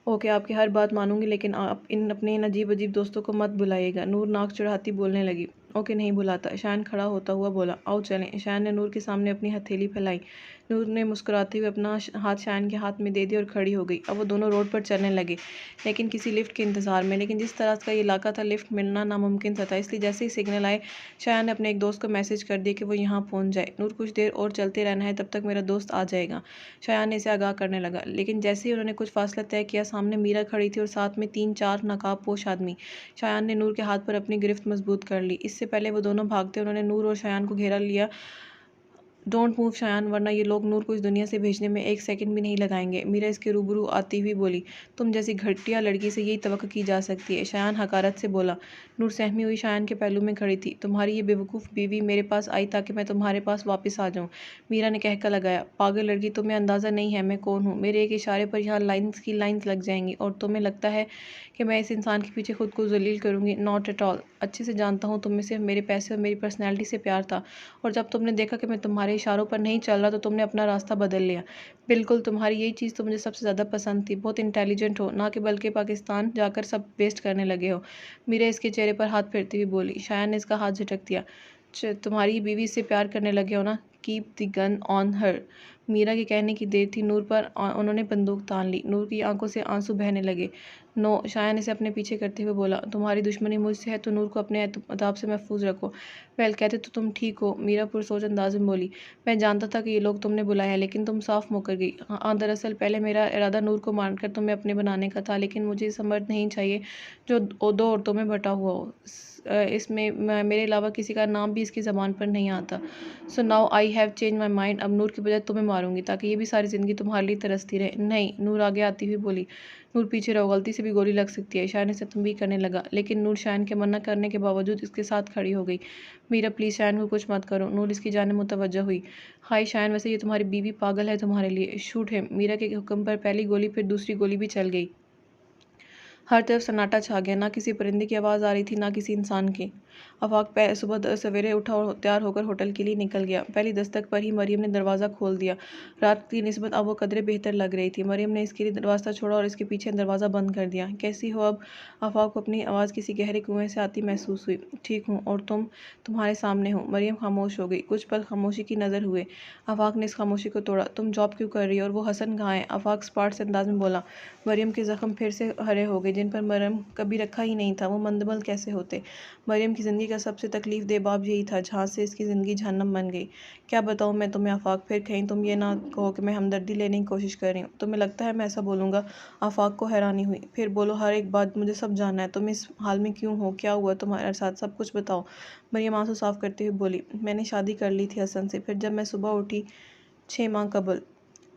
ओके, आपकी हर बात मानूंगी, लेकिन आप अपने इन अजीब अजीब दोस्तों को मत बुलाइएगा। नूर नाक चढ़ाती बोलने लगी। ओके, नहीं बुलाता। शायन खड़ा होता हुआ बोला। आओ चलें। शायन ने नूर के सामने अपनी हथेली फैलाई। नूर ने मुस्कुराते हुए अपना हाथ शायन के हाथ में दे दिया और खड़ी हो गई। अब वो दोनों रोड पर चलने लगे, लेकिन किसी लिफ्ट के इंतजार में। लेकिन जिस तरह का ये इलाका था, लिफ्ट मिलना नामुमकिन था, इसलिए जैसे ही सिग्नल आए शायन ने अपने एक दोस्त को मैसेज कर दिया कि वो यहाँ पहुँच जाए। नूर, कुछ देर और चलते रहना है, तब तक मेरा दोस्त आ जाएगा। शायन ने इसे आगाह करने लगा, लेकिन जैसे ही उन्होंने कुछ फासला तय किया, सामने मीरा खड़ी थी और साथ में 3-4 नकाबपोश आदमी। शायान ने नूर के हाथ पर अपनी गिरफ्त मजबूत कर ली। इससे पहले वो दोनों भागते उन्होंने नूर और शायान को घेरा लिया। डोंट मूव शायान, वरना ये लोग नूर को इस दुनिया से भेजने में एक सेकंड भी नहीं लगाएंगे। मीरा इसके रूबरू आती हुई बोली। तुम जैसी घटिया लड़की से यही तवक्को की जा सकती है। शायान हकारत से बोला। नूर सहमी हुई शायान के पहलू में खड़ी थी। तुम्हारी ये बेवकूफ़ बीवी मेरे पास आई ताकि मैं तुम्हारे पास वापस आ जाऊँ। मीरा ने कहकर लगाया। पागल लड़की, तुम्हें अंदाज़ा नहीं है मैं कौन हूँ। मेरे एक इशारे पर यहाँ लाइन्स लग जाएंगी और तुम्हें लगता है कि मैं इस इंसान के पीछे खुद को जलील करूँगी? Not at all. अच्छे से जानता हूँ तुम्हें सिर्फ मेरे पैसे और मेरी पर्सनैलिटी से प्यार था, और जब तुमने देखा कि मैं तुम्हारे इशारों पर नहीं चल रहा तो तुमने अपना रास्ता बदल लिया। बिल्कुल, तुम्हारी यही चीज़ तो मुझे सबसे ज़्यादा पसंद थी। बहुत इंटेलिजेंट हो ना, कि बल्कि पाकिस्तान जाकर सब वेस्ट करने लगे हो। मीरा इसके चेहरे पर हाथ फेरती हुई बोली। शायन ने इसका हाथ झटक दिया। तुम्हारी बीवी से प्यार करने लगे हो ना? Keep the gun on her. Meera के कहने की देर थी, नूर पर उन्होंने बंदूक तान ली। नूर की आंखों से आंसू बहने लगे। नो, शायान इसे अपने पीछे करते हुए बोला, तुम्हारी दुश्मनी मुझसे है तो नूर को अपने अदाब से महफूज रखो। वेल, कहते तो तुम ठीक हो, मीरा पुरसोच अंदाज में बोली। मैं जानता था कि ये लोग तुमने बुलाया है, लेकिन तुम साफ मुकर गई। हाँ, दरअसल पहले मेरा इरादा नूर को मारकर तुम्हें अपने बनाने का था, लेकिन मुझे इस मर्द नहीं चाहिए जो दो औरतों में बटा हुआ हो। इसमें मेरे अलावा किसी का नाम भी इसकी ज़बान पर नहीं आता। So now I have change my mind. अब नूर की बजाय तुम्हें मारूंगी, ताकि ये भी सारी ज़िंदगी तुम्हारे लिए तरसती रहे। नहीं, नूर आगे आती हुई बोली। नूर पीछे रहो, गलती से भी गोली लग सकती है। शायन इसे तंबीह करने लगा, लेकिन नूर शायन के मना करने के बावजूद इसके साथ खड़ी हो गई। मीरा, प्लीज़ शायन को कुछ मत करो। नूर इसकी जाने मुतवज्जह हुई। हाय शायन, वैसे ये तुम्हारी बीवी पागल है तुम्हारे लिए। शूट है। मीरा के हुक्म पर पहली गोली फिर दूसरी गोली भी चल गई। हर तरफ सन्नाटा छा गया। ना किसी परिंदे की आवाज़ आ रही थी, ना किसी इंसान की। आफाक सुबह सवेरे उठा और तैयार होकर होटल के लिए निकल गया। पहली दस्तक पर ही मरियम ने दरवाज़ा खोल दिया। रात की निस्बत अब वो कदरे बेहतर लग रही थी। मरियम ने इसके लिए दरवाज़ा छोड़ा और इसके पीछे दरवाज़ा बंद कर दिया। कैसी हो अब? आफाक को अपनी आवाज़ किसी गहरे कुएं से आती महसूस हुई। ठीक हूँ, और तुम्हारे सामने हूँ। मरियम खामोश हो गई। कुछ पल खामोशी की नज़र हुए। आफाक ने इस खामोशी को तोड़ा। तुम जॉब क्यों कर रही हो? और वो हसन कहाँ है? आफाक स्पार्ट से अंदाज में बोला। मरियम के ज़ख्म फिर से हरे हो गए, जिन पर मरियम कभी रखा ही नहीं था। वो मंदबल कैसे होते? मरियम की ज़िंदगी का सबसे तकलीफ दे बाब यही था, जहाँ से इसकी ज़िंदगी जहन्नम बन गई। क्या बताऊँ मैं तुम्हें आफाक? फिर कहीं तुम ये ना कहो कि मैं हमदर्दी लेने की कोशिश कर रही हूँ। तुम्हें लगता है मैं ऐसा बोलूँगा? आफाक को हैरानी हुई। फिर बोलो, हर एक बात मुझे सब जानना है। तुम इस हाल में क्यों हो? क्या हुआ तुम्हारे साथ? सब कुछ बताओ। मरियम आंसू साफ करते हुए बोली, मैंने शादी कर ली थी हसन से। फिर जब मैं सुबह उठी 6 माह कबल।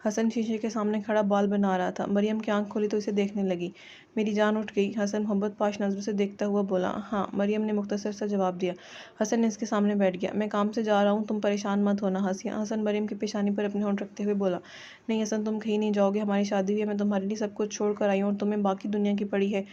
हसन शीशे के सामने खड़ा बाल बना रहा था। मरियम की आंख खोली तो इसे देखने लगी। मेरी जान उठ गई। हसन मोहब्बत पाश नज़रों से देखता हुआ बोला। हाँ, मरियम ने मुख्तसर सा जवाब दिया। हसन ने इसके सामने बैठ गया। मैं काम से जा रहा हूँ, तुम परेशान मत होना। हसन मरियम की पेशानी पर अपने होंठ रखते हुए बोला। नहीं हसन, तुम कहीं नहीं जाओगे। हमारी शादी हुई है, मैं तुम्हारे लिए सब कुछ छोड़ कर आई हूँ और तुम्हें बाकी दुनिया की पड़ी है।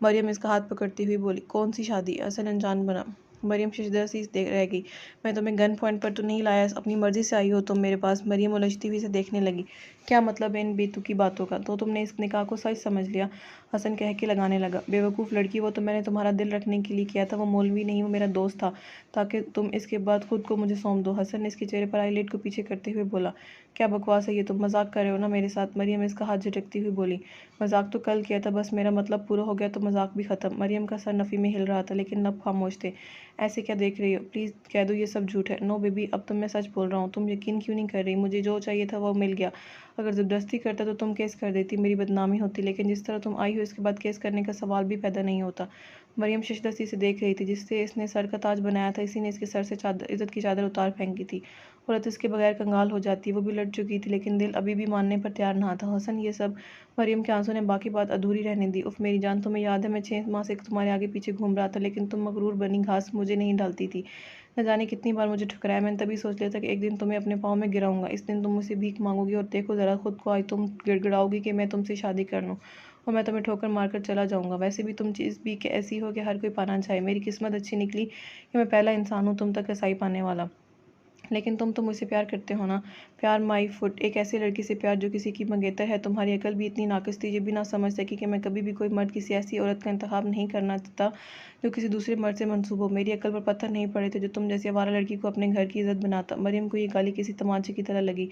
मरियम इसका हाथ पकड़ती हुई बोली। कौन सी शादी? हसन अनजान बना। मरियम शर्मिंदा सी रह गई। मैं तुम्हें गन पॉइंट पर तो नहीं लाया, अपनी मर्जी से आई हो तुम मेरे पास। मरियम उलझती हुई से देखने लगी। क्या मतलब है इन बेतुकी बातों का? तो तुमने इस निकाह को सच समझ लिया? हसन कह के लगाने लगा। बेवकूफ़ लड़की, वो तो मैंने तुम्हारा दिल रखने के लिए किया था। वो मौलवी नहीं, वो मेरा दोस्त था, ताकि तुम इसके बाद खुद को मुझे सौंप दो। हसन ने इसके चेहरे पर आईलिड को पीछे करते हुए बोला। क्या बकवास है ये? तुम मजाक कर रहे हो ना मेरे साथ? मरियम इसका हाथ झटकती हुई बोली। मजाक तो कल किया था, बस मेरा मतलब पूरा हो गया तो मजाक भी ख़त्म। मरियम का सर नफ़ी में हिल रहा था, लेकिन नब खामोश थे। ऐसे क्या देख रही हो? प्लीज़ कह दो ये सब झूठ है। नो बेबी, अब तो मैं सच बोल रहा हूँ। तुम यकीन क्यों नहीं कर रही? मुझे जो चाहिए था वो मिल गया। अगर ज़बरदस्ती करता तो तुम केस कर देती, मेरी बदनामी होती, लेकिन जिस तरह तुम आई हो इसके बाद केस करने का सवाल भी पैदा नहीं होता। मरियम शशदस्ती से देख रही थी। जिससे इसने सर का ताज बनाया था, इसी ने इसके सर से इज्जत की चादर उतार फेंकी थी। औरत इसके बगैर कंगाल हो जाती है। वो भी लड़ चुकी थी, लेकिन दिल अभी भी मानने पर तैयार ना था। हसन, ये सब? मरियम के आंसू ने बाकी बात अधूरी रहने दी। उफ मेरी जान, तुम्हें याद है मैं 6 माह से तुम्हारे आगे पीछे घूम रहा था, लेकिन तुम मगरूर बनी घास मुझे नहीं डालती थी। न जाने कितनी बार मुझे ठुकराया। मैंने तभी सोच लिया था कि एक दिन तुम्हें अपने पाँव में गिराऊंगा। इस दिन तुम मुझसे भीख मांगोगी और देखो ज़रा खुद को, आज तुम गिड़गिड़ाओगी कि मैं तुमसे शादी कर लूँ और मैं तुम्हें ठोकर मारकर चला जाऊंगा। वैसे भी तुम चीज़ भी कि ऐसी हो कि हर कोई पाना चाहे। मेरी किस्मत अच्छी निकली कि मैं पहला इंसान हूँ तुम तक रसाई पाने वाला। लेकिन तुम तो मुझसे प्यार करते हो ना? प्यार माई फुट, एक ऐसी लड़की से प्यार जो किसी की मंगेतर है। तुम्हारी अकल भी इतनी नाकिस थी, ये भी ना समझ सकी कि मैं कभी भी कोई मर्द किसी ऐसी औरत का इंतखाब नहीं करना चाहता जो किसी दूसरे मर्द से मंसूब हो। मेरी अकल पर पत्थर नहीं पड़े थे जो तुम जैसी आवारा लड़की को अपने घर की इज्जत बनाता। मरियम को ये गाली किसी तमाचे की तरह लगी।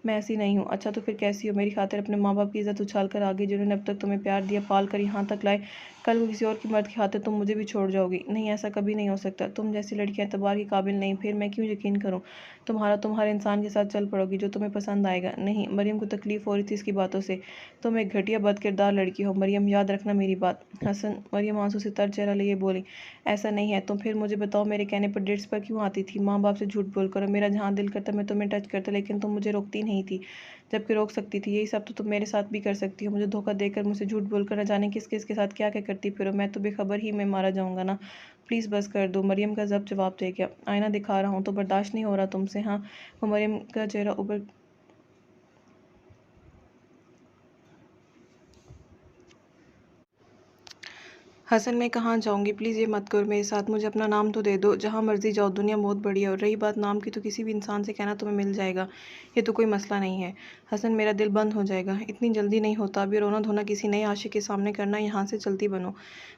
मैं ऐसी नहीं हूँ। अच्छा तो फिर कैसी हो? मेरी खातिर अपने माँ बाप की इज्जत उछाल कर आ गई, जिन्होंने अब तक तुम्हें प्यार दिया, पाल कर यहाँ तक लाए। कल को किसी और की मर्द की खातिर तुम मुझे भी छोड़ जाओगी? नहीं, ऐसा कभी नहीं हो सकता। तुम जैसी लड़कियां एतबार की काबिल नहीं, फिर मैं क्यों यकीन करूँ? तुम हर इंसान के साथ चल पड़ोगी जो तुम्हें पसंद आएगा। नहीं, मरियम को तकलीफ हो रही थी इसकी बातों से। तुम एक घटिया बदकिरदार लड़की हो मरियम, याद रखना मेरी बात। हसन, मरियम आंसू से तर चेहरा लिए बोली। ऐसा नहीं है। तुम फिर मुझे बताओ, मेरे कहने पर डेट्स पर क्यों आती थी? माँ बाप से झूठ बोल करो। मेरा जहाँ दिल करता मैं तुम्हें टच करता, लेकिन तुम मुझे रोकती नहीं थी, जबकि रोक सकती थी। यही सब तो तुम मेरे साथ भी कर सकती हो। मुझे धोखा देकर, मुझसे झूठ बोलकर, न जाने किस किस के साथ क्या क्या करती फिर। मैं तो बेखबर ही में मारा जाऊंगा ना। प्लीज़ बस कर दो। मरियम का जब जवाब दे गया। आईना दिखा रहा हूँ तो बर्दाश्त नहीं हो रहा तुमसे? हाँ। वो मरियम का चेहरा ऊपर हसन, मैं कहाँ जाऊँगी? प्लीज़ ये मत करो मेरे साथ, मुझे अपना नाम तो दे दो, जहाँ मर्ज़ी जाओ, दुनिया बहुत बड़ी है। और रही बात नाम की, तो किसी भी इंसान से कहना तुम्हें मिल जाएगा, ये तो कोई मसला नहीं है। हसन, मेरा दिल बंद हो जाएगा, इतनी जल्दी नहीं होता। अभी रोना धोना किसी नए आशिक के सामने करना, यहाँ से चलती बनो।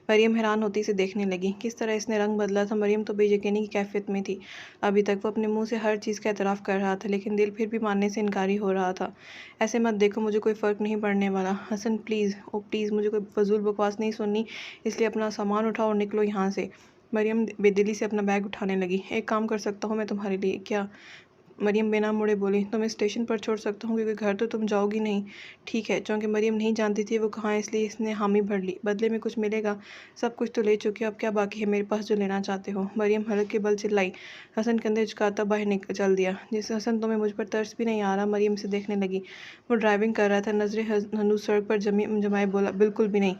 मरियम हैरान होती इसे देखने लगी, किस तरह इसने रंग बदला था। मरियम तो बेयकीनी की कैफियत में थी। अभी तक वो अपने मुँह से हर चीज़ का एतराफ़ कर रहा था, लेकिन दिल फिर भी मानने से इनकारी हो रहा था। ऐसे मत देखो, मुझे कोई फ़र्क नहीं पड़ने वाला। हसन प्लीज़, ओ प्लीज़, मुझे कोई फ़ज़ूल बकवास नहीं सुननी, इसलिए अपना सामान उठाओ और निकलो यहाँ से। मरियम बेदिली से अपना बैग उठाने लगी। एक काम कर सकता हूँ मैं तुम्हारे लिए? क्या? मरियम बिना मुड़े बोली, तुम्हें स्टेशन पर छोड़ सकता हूँ, क्योंकि घर तो तुम जाओगी नहीं। ठीक है। चूँकि मरियम नहीं जानती थी वो कहाँ है, इसलिए इसने हामी भर ली। बदले में कुछ मिलेगा? सब कुछ तो ले चुकी हो, अब क्या बाकी है मेरे पास जो लेना चाहते हो? मरियम हलक के बल चिल्लाई। हसन कंधे झुकाता बाहर निकल चल दिया। जिस हसन, तुम्हें मुझ पर तरस भी नहीं आ रहा? मरियम से देखने लगी। वो ड्राइविंग कर रहा था। नजरें हनूज सड़क पर जमाए बोला, बिल्कुल भी नहीं।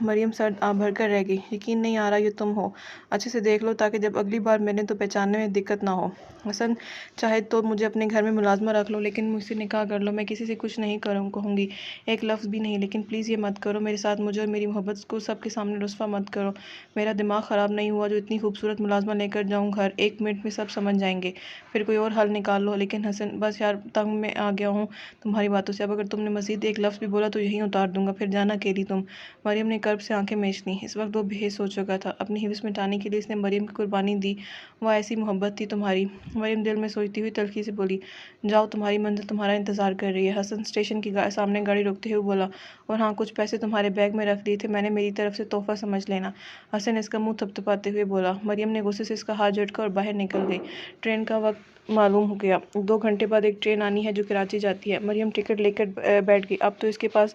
मरियम सर भर कर रह गई। यकीन नहीं आ रहा ये तुम हो? अच्छे से देख लो, ताकि जब अगली बार मैंने तो पहचानने में दिक्कत ना हो। हसन, चाहे तो मुझे अपने घर में मुलाजमा रख लो, लेकिन मुझसे निकाह कर लो। मैं किसी से कुछ नहीं कहूँगी, एक लफ्ज़ भी नहीं। लेकिन प्लीज़ ये मत करो मेरे साथ, मुझे और मेरी मोहब्बत को सबके सामने रुस्वा मत करो। मेरा दिमाग ख़राब नहीं हुआ जो इतनी खूबसूरत मुलाजमा लेकर जाऊँ घर। 1 मिनट में सब समझ जाएंगे, फिर कोई और हल निकाल लो। लेकिन हसन, बस यार, तंग मैं आ गया हूँ तुम्हारी बातों से। अब अगर तुमने मज़ीद एक लफ्ज़ भी बोला तो यहीं उतार दूंगा, फिर जाना अकेली तुम। मरियम ने कर्ब से आंखें मीच लीं। इस वक्त वो बेहोश हो चुका था। अपनी हिवस मिटाने के लिए इसने मरियम की कुर्बानी दी। वह ऐसी मोहब्बत थी तुम्हारी। मरियम दिल में सोचती हुई तल्खी से बोली, जाओ, तुम्हारी मंजिल तुम्हारा इंतजार कर रही है। हसन स्टेशन की सामने गाड़ी रोकते हुए बोला, और हाँ, कुछ पैसे तुम्हारे बैग में रख लिए थे मैंने, मेरी तरफ से तोहफा समझ लेना। हसन इसका मुंह थपथपाते हुए बोला। मरियम ने गुस्से से इसका हाथ झटका और बाहर निकल गई। ट्रेन का वक्त मालूम हो गया। 2 घंटे बाद एक ट्रेन आनी है जो कराची जाती है। मरियम टिकट लेकर बैठ गई। अब तो इसके पास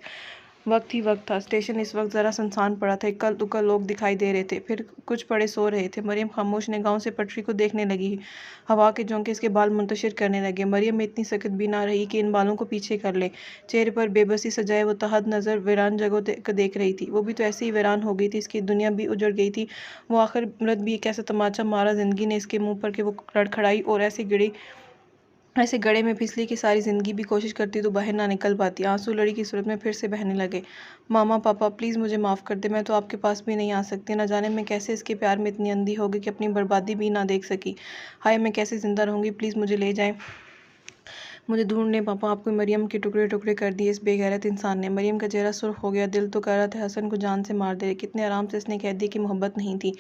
वक्त ही वक्त था। स्टेशन इस वक्त ज़रा सुनसान पड़ा था। इक्कल दुक्कल लोग दिखाई दे रहे थे, फिर कुछ पड़े सो रहे थे। मरियम खामोश ने गांव से पटरी को देखने लगी। हवा के झोंके इसके बाल मुंतशिर करने लगे। मरियम में इतनी सख्त भी ना रही कि इन बालों को पीछे कर ले। चेहरे पर बेबसी सजाए वो तहत नज़र वीरान जगह देख रही थी। वो भी तो ऐसे ही वीरान हो गई थी, इसकी दुनिया भी उजड़ गई थी। वो आखिर मृत भी एक ऐसा तमाचा मारा ज़िंदगी ने इसके मुँह पर कि वो लड़खड़ाई और ऐसे गड़े में फिसली कि सारी ज़िंदगी भी कोशिश करती तो बाहर ना निकल पाती। आंसू लड़ी की सूरत में फिर से बहने लगे। मामा, पापा, प्लीज़ मुझे माफ़ कर दे, मैं तो आपके पास भी नहीं आ सकती। ना जाने मैं कैसे इसके प्यार में इतनी अंधी हो गई कि अपनी बर्बादी भी ना देख सकी। हाय, मैं कैसे ज़िंदा रहूँगी? प्लीज़ मुझे ले जाएं, मुझे ढूंढ लें पापा। आपको मरियम के टुकड़े टुकड़े कर दिए इस बेगैरत इंसान ने। मरियम का चेहरा सुर्ख हो गया। दिल तो कर रहा था हसन को जान से मार दे। कितने आराम से इसने कह दिया कि मोहब्बत नहीं थी।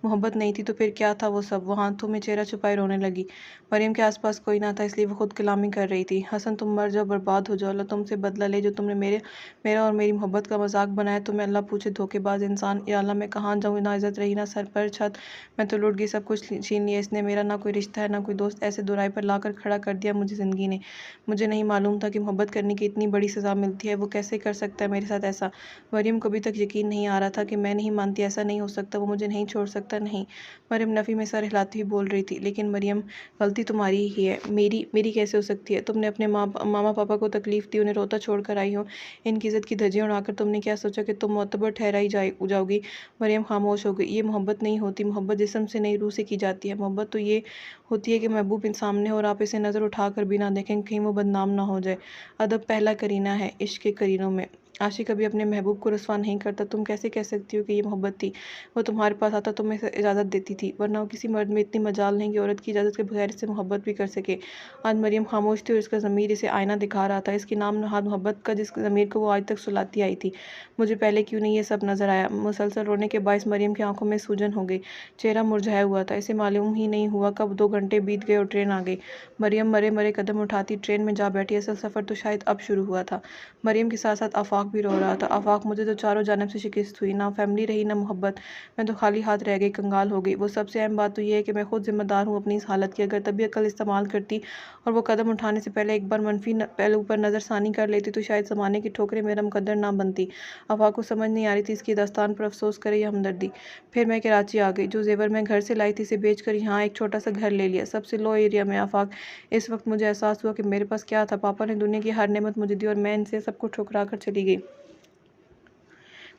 मोहब्बत नहीं थी तो फिर क्या था वो सब? वो हाथों में चेहरा छुपाए रोने लगी। मरियम के आसपास कोई ना था, इसलिए वो खुद कलामी कर रही थी। हसन, तुम मर जाओ, बर्बाद हो जाओ, अल्लाह तुमसे बदला ले। जो तुमने मेरा और मेरी मोहब्बत का मजाक बनाया, तुम्हें अल्लाह पूछे, धोखेबाज इंसान। या अल्लाह, मैं कहाँ जाऊँ? ना इज्जत रही, ना सर पर छत। मैं तो लुट गई, सब कुछ छीन लिया इसने मेरा। ना कोई रिश्ता है, ना कोई दोस्त। ऐसे दुराई पर लाकर खड़ा कर दिया मुझे ज़िंदगी ने। मुझे नहीं मालूम था कि मोहब्बत करने की इतनी बड़ी सज़ा मिलती है। वो कैसे कर सकता है मेरे साथ ऐसा? मरियम को अभी तक यकीन नहीं आ रहा था कि मैं नहीं मानती, ऐसा नहीं हो सकता, वो मुझे नहीं छोड़ सकता। नहीं। मरियम नफ़ी में सर हिलाती हुई बोल रही थी। लेकिन मरियम, गलती तुम्हारी ही है, मेरी मेरी कैसे हो सकती है? तुमने अपने मामा पापा को तकलीफ़ दी, उन्हें रोता छोड़ कर आई हो। इनकी इज़्ज़त की धज्जियां उड़ाकर तुमने क्या सोचा कि तुम मोतबर ठहराई जाओगी? मरियम खामोश हो गई। ये मोहब्बत नहीं होती। मोहब्बत जिस्म से नहीं, रूह से की जाती है। मोहब्बत तो ये होती है कि महबूब इन सामने हो और आप इसे नज़र उठा कर भी ना देखें, कहीं वो बदनाम ना हो जाए। अदब पहला करीना है इश्क के करीनों में। आशिक कभी अपने महबूब को रुस्वा नहीं करता। तुम कैसे कह सकती हो कि ये मोहब्बत थी? वो तुम्हारे पास आता तो मैं इजाज़त देती थी, वरना किसी मर्द में इतनी मजाल नहीं कि औरत की इजाज़त के बगैर इससे मोहब्बत भी कर सके। आज मरियम खामोश थी और इसका ज़मीर इसे आईना दिखा रहा था। इसके नाम नहाद मोहब्बत का, जिस ज़मीर को वो आज तक सुलाती आई थी। मुझे पहले क्यों नहीं ये सब नज़र आया? मुसलसल रोने के बायस मरियम की आंखों में सूजन हो गई। चेहरा मुरझाया हुआ था। इसे मालूम ही नहीं हुआ कब 2 घंटे बीत गए और ट्रेन आ गई। मरियम मरे मरे कदम उठाती ट्रेन में जा बैठी। असल सफ़र तो शायद अब शुरू हुआ था। मरियम के साथ साथ आफाक भी रो रहा था। आफाक, मुझे तो चारों जानब से शिकस्त हुई, ना फैमिली रही, ना मोहब्बत। मैं तो खाली हाथ रह गई, कंगाल हो गई। वो सबसे अहम बात तो यह है कि मैं खुद जिम्मेदार हूँ अपनी इस हालत की। अगर तभी अकल इस्तेमाल करती और वो कदम उठाने से पहले एक बार मनफी पहलू पर नज़रसानी कर लेती तो शायद ज़माने की ठोकरें मेरा मुकद्दर ना बनती। आफाक को समझ नहीं आ रही थी इसकी दास्तान पर अफसोस करे या हमदर्दी। फिर मैं कराची आ गई। जो जेवर मैं घर से लाई थी, इसे बेच कर यहाँ एक छोटा सा घर ले लिया, सबसे लो एरिया में। आफाक, इस वक्त मुझे एहसास हुआ कि मेरे पास क्या था। पापा ने दुनिया की हर नेमत मुझे दी और मैं इनसे सबको ठुकरा कर चली गई।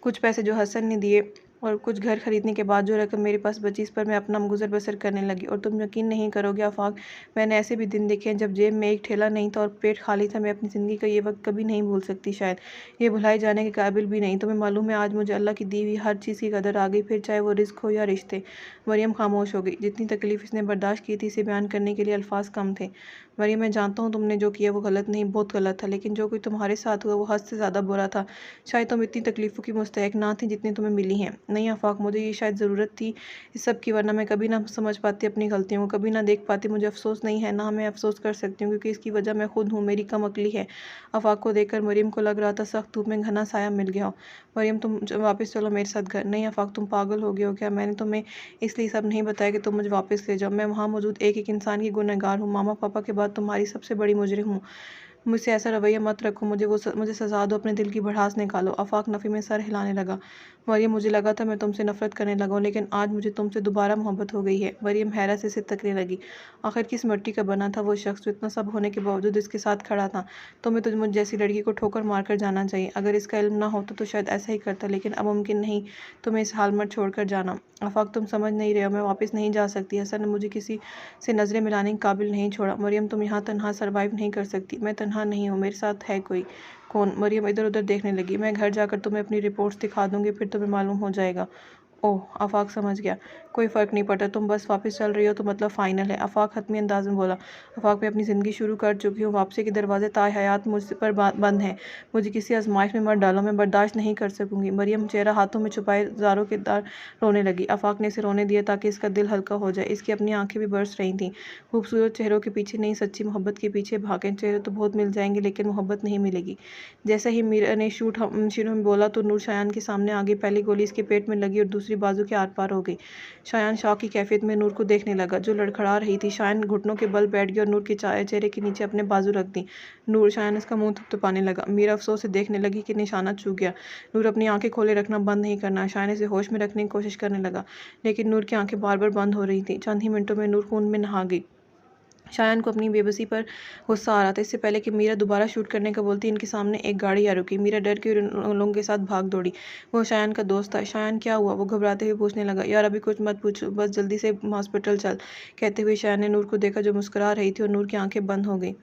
कुछ पैसे जो हसन ने दिए और कुछ घर खरीदने के बाद जो रकम मेरे पास बची, इस पर मैं अपना गुजर बसर करने लगी। और तुम यकीन नहीं करोगे आफाक, मैंने ऐसे भी दिन देखे हैं जब जेब में एक ठेला नहीं था और पेट खाली था। मैं अपनी ज़िंदगी का ये वक्त कभी नहीं भूल सकती, शायद ये भुलाए जाने के काबिल भी नहीं। तुम्हें मालूम है, आज मुझे अल्लाह की दी हुई हर चीज़ की कदर आ गई, फिर चाहे वो रिस्क हो या रिश्ते। मरियम खामोश हो गई। जितनी तकलीफ़ इसने बर्दाश्त की थी, इसे बयान करने के लिए अल्फाज कम थे। मरियम, मैं जानता हूँ तुमने जो किया वो गलत नहीं, बहुत गलत था, लेकिन जो कोई तुम्हारे साथ हुआ वो हद से ज़्यादा बुरा था। शायद तुम इतनी तकलीफ़ों की मुस्तहक ना थी जितनी तुम्हें मिली हैं। नहीं आफाक, मुझे ये शायद ज़रूरत थी इस सब की, वरना मैं कभी ना समझ पाती अपनी गलतियों को, कभी ना देख पाती। मुझे अफसोस नहीं है, ना मैं अफसोस कर सकती हूँ, क्योंकि इसकी वजह मैं खुद हूँ, मेरी कम अकली है। आफाक को देखकर मरियम को लग रहा था सख्त धूप में घना साया मिल गया हो। मरियम, तुम वापस चलो मेरे साथ घर। नहीं आफाक, तुम पागल हो गए हो क्या? मैंने तुम्हें इसलिए सब नहीं बताया कि तुम मुझे वापस ले जाओ। मैं वहाँ मौजूद एक एक इंसान की गुनहगार हूँ। मामा पापा के बाद तुम्हारी सबसे बड़ी मुजरिम हूँ। मुझसे ऐसा रवैया मत रखो, मुझे सजा दो, अपने दिल की भड़ास निकालो। आफाक नफ़ी में सर हिलाने लगा। मरियम, मुझे लगा था मैं तुमसे नफरत करने लगा हूँ, लेकिन आज मुझे तुमसे दोबारा मोहब्बत हो गई है। मरियम हैरत से इसे तकने लगी। आखिर किस मिट्टी का बना था वो शख्स जो इतना सब होने के बावजूद इसके साथ खड़ा था? तुम्हें तो मुझ जैसी लड़की को ठोकर मारकर जाना चाहिए। अगर इसका इल्म ना होता तो शायद ऐसा ही करता, लेकिन अब मुमकिन नहीं तुम्हें इस हाल में छोड़कर जाना। आफाक, तुम समझ नहीं रहे हो, मैं वापस नहीं जा सकती। हसन ने मुझे किसी से नज़रें मिलाने के काबिल नहीं छोड़ा। मरियम, तुम यहाँ तनहा सर्वाइव नहीं कर सकती। मैं तनहा नहीं हूँ, मेरे साथ है कोई। कौन? मरियम इधर उधर देखने लगी। मैं घर जाकर तुम्हें अपनी रिपोर्ट्स दिखा दूंगी, फिर तुम्हें मालूम हो जाएगा। ओह, आफाक समझ गया। कोई फ़र्क नहीं पड़ता, तुम बस वापस चल रही हो तो मतलब फ़ाइनल है। आफाक हतमी अंदाज में बोला। आफाक, मैं अपनी ज़िंदगी शुरू कर चुकी हूँ, वापसी के दरवाजे ताय हयात मुझ पर बंद हैं। मुझे किसी आजमाइश में मत डालो, मैं बर्दाश्त नहीं कर सकूँगी। मरियम चेहरा हाथों में छुपाए ज़ारों के दार रोने लगी। आफाक ने इसे रोने दिया ताकि इसका दिल हल्का हो जाए। इसकी अपनी आंखें भी बरस रही थीं। खूबसूरत चेहरों के पीछे नहीं, सच्ची मोहब्बत के पीछे भागें। चेहरे तो बहुत मिल जाएंगे, लेकिन मोहब्बत नहीं मिलेगी। जैसे ही मीरा ने शुरू में बोला तो नूर शायान के सामने आ गई। पहली गोली इसके पेट में लगी और दूसरी बाजू के आर पार हो गई। शायान शौक की कैफियत में नूर को देखने लगा, जो लड़खड़ा रही थी। शायान घुटनों के बल बैठ गया और नूर के चेहरे के नीचे अपने बाजू रख दी। नूर, शायान इसका मुंह थपथपाने लगा। मीरा अफसोस से देखने लगी कि निशाना चूक गया। नूर अपनी आंखें खोले रखना बंद नहीं करना। शायान इसे होश में रखने की कोशिश करने लगा, लेकिन नूर की आंखें बार बार बंद हो रही थी। चंद ही मिनटों में नूर खून में नहा गई। शायान को अपनी बेबसी पर गुस्सा आ रहा था। इससे पहले कि मीरा दोबारा शूट करने का बोलती, इनके सामने एक गाड़ी आ रुकी। मीरा डर के उन लोगों के साथ भाग दौड़ी। वो शायान का दोस्त था। शायान, क्या हुआ? वो घबराते हुए पूछने लगा। यार अभी कुछ मत पूछो, बस जल्दी से हॉस्पिटल चल। कहते हुए शायान ने नूर को देखा, जो मुस्कुरा रही थी, और नूर की आंखें बंद हो गई।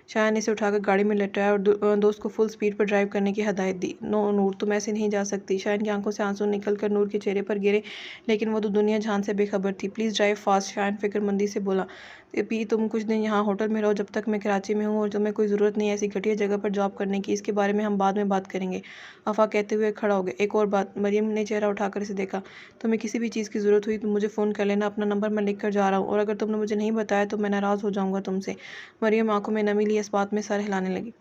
शायान ने इसे उठाकर गाड़ी में लटाया और दोस्त को फुल स्पीड पर ड्राइव करने की हदायत दी। नो नूर, तुम ऐसे नहीं जा सकती। शायान की आंखों से आंसू निकलकर नूर के चेहरे पर गिरे, लेकिन वो तो दुनिया जहान से बेखबर थी। प्लीज़ ड्राइव फास्ट, शायान फिक्रमंदी से बोला। पी, तुम कुछ दिन यहाँ होटल में रहो जब तक मैं कराची में हूँ, और तुम्हें कोई ज़रूरत नहीं है ऐसी घटिया जगह पर जॉब करने की। इसके बारे में हम बाद में बात करेंगे। आफा कहते हुए खड़ा हो गया। एक और बात। मरियम ने चेहरा उठाकर इसे देखा। तुम्हें किसी भी चीज़ की ज़रूरत हुई तो मुझे फ़ोन कर लेना, अपना नंबर मैं लिख कर जा रहा हूँ, और अगर तुमने मुझे नहीं बताया तो मैं नाराज़ हो जाऊँगा तुमसे। मरियम आंखों में नमी लिए इस बात में सर हिलाने लगी।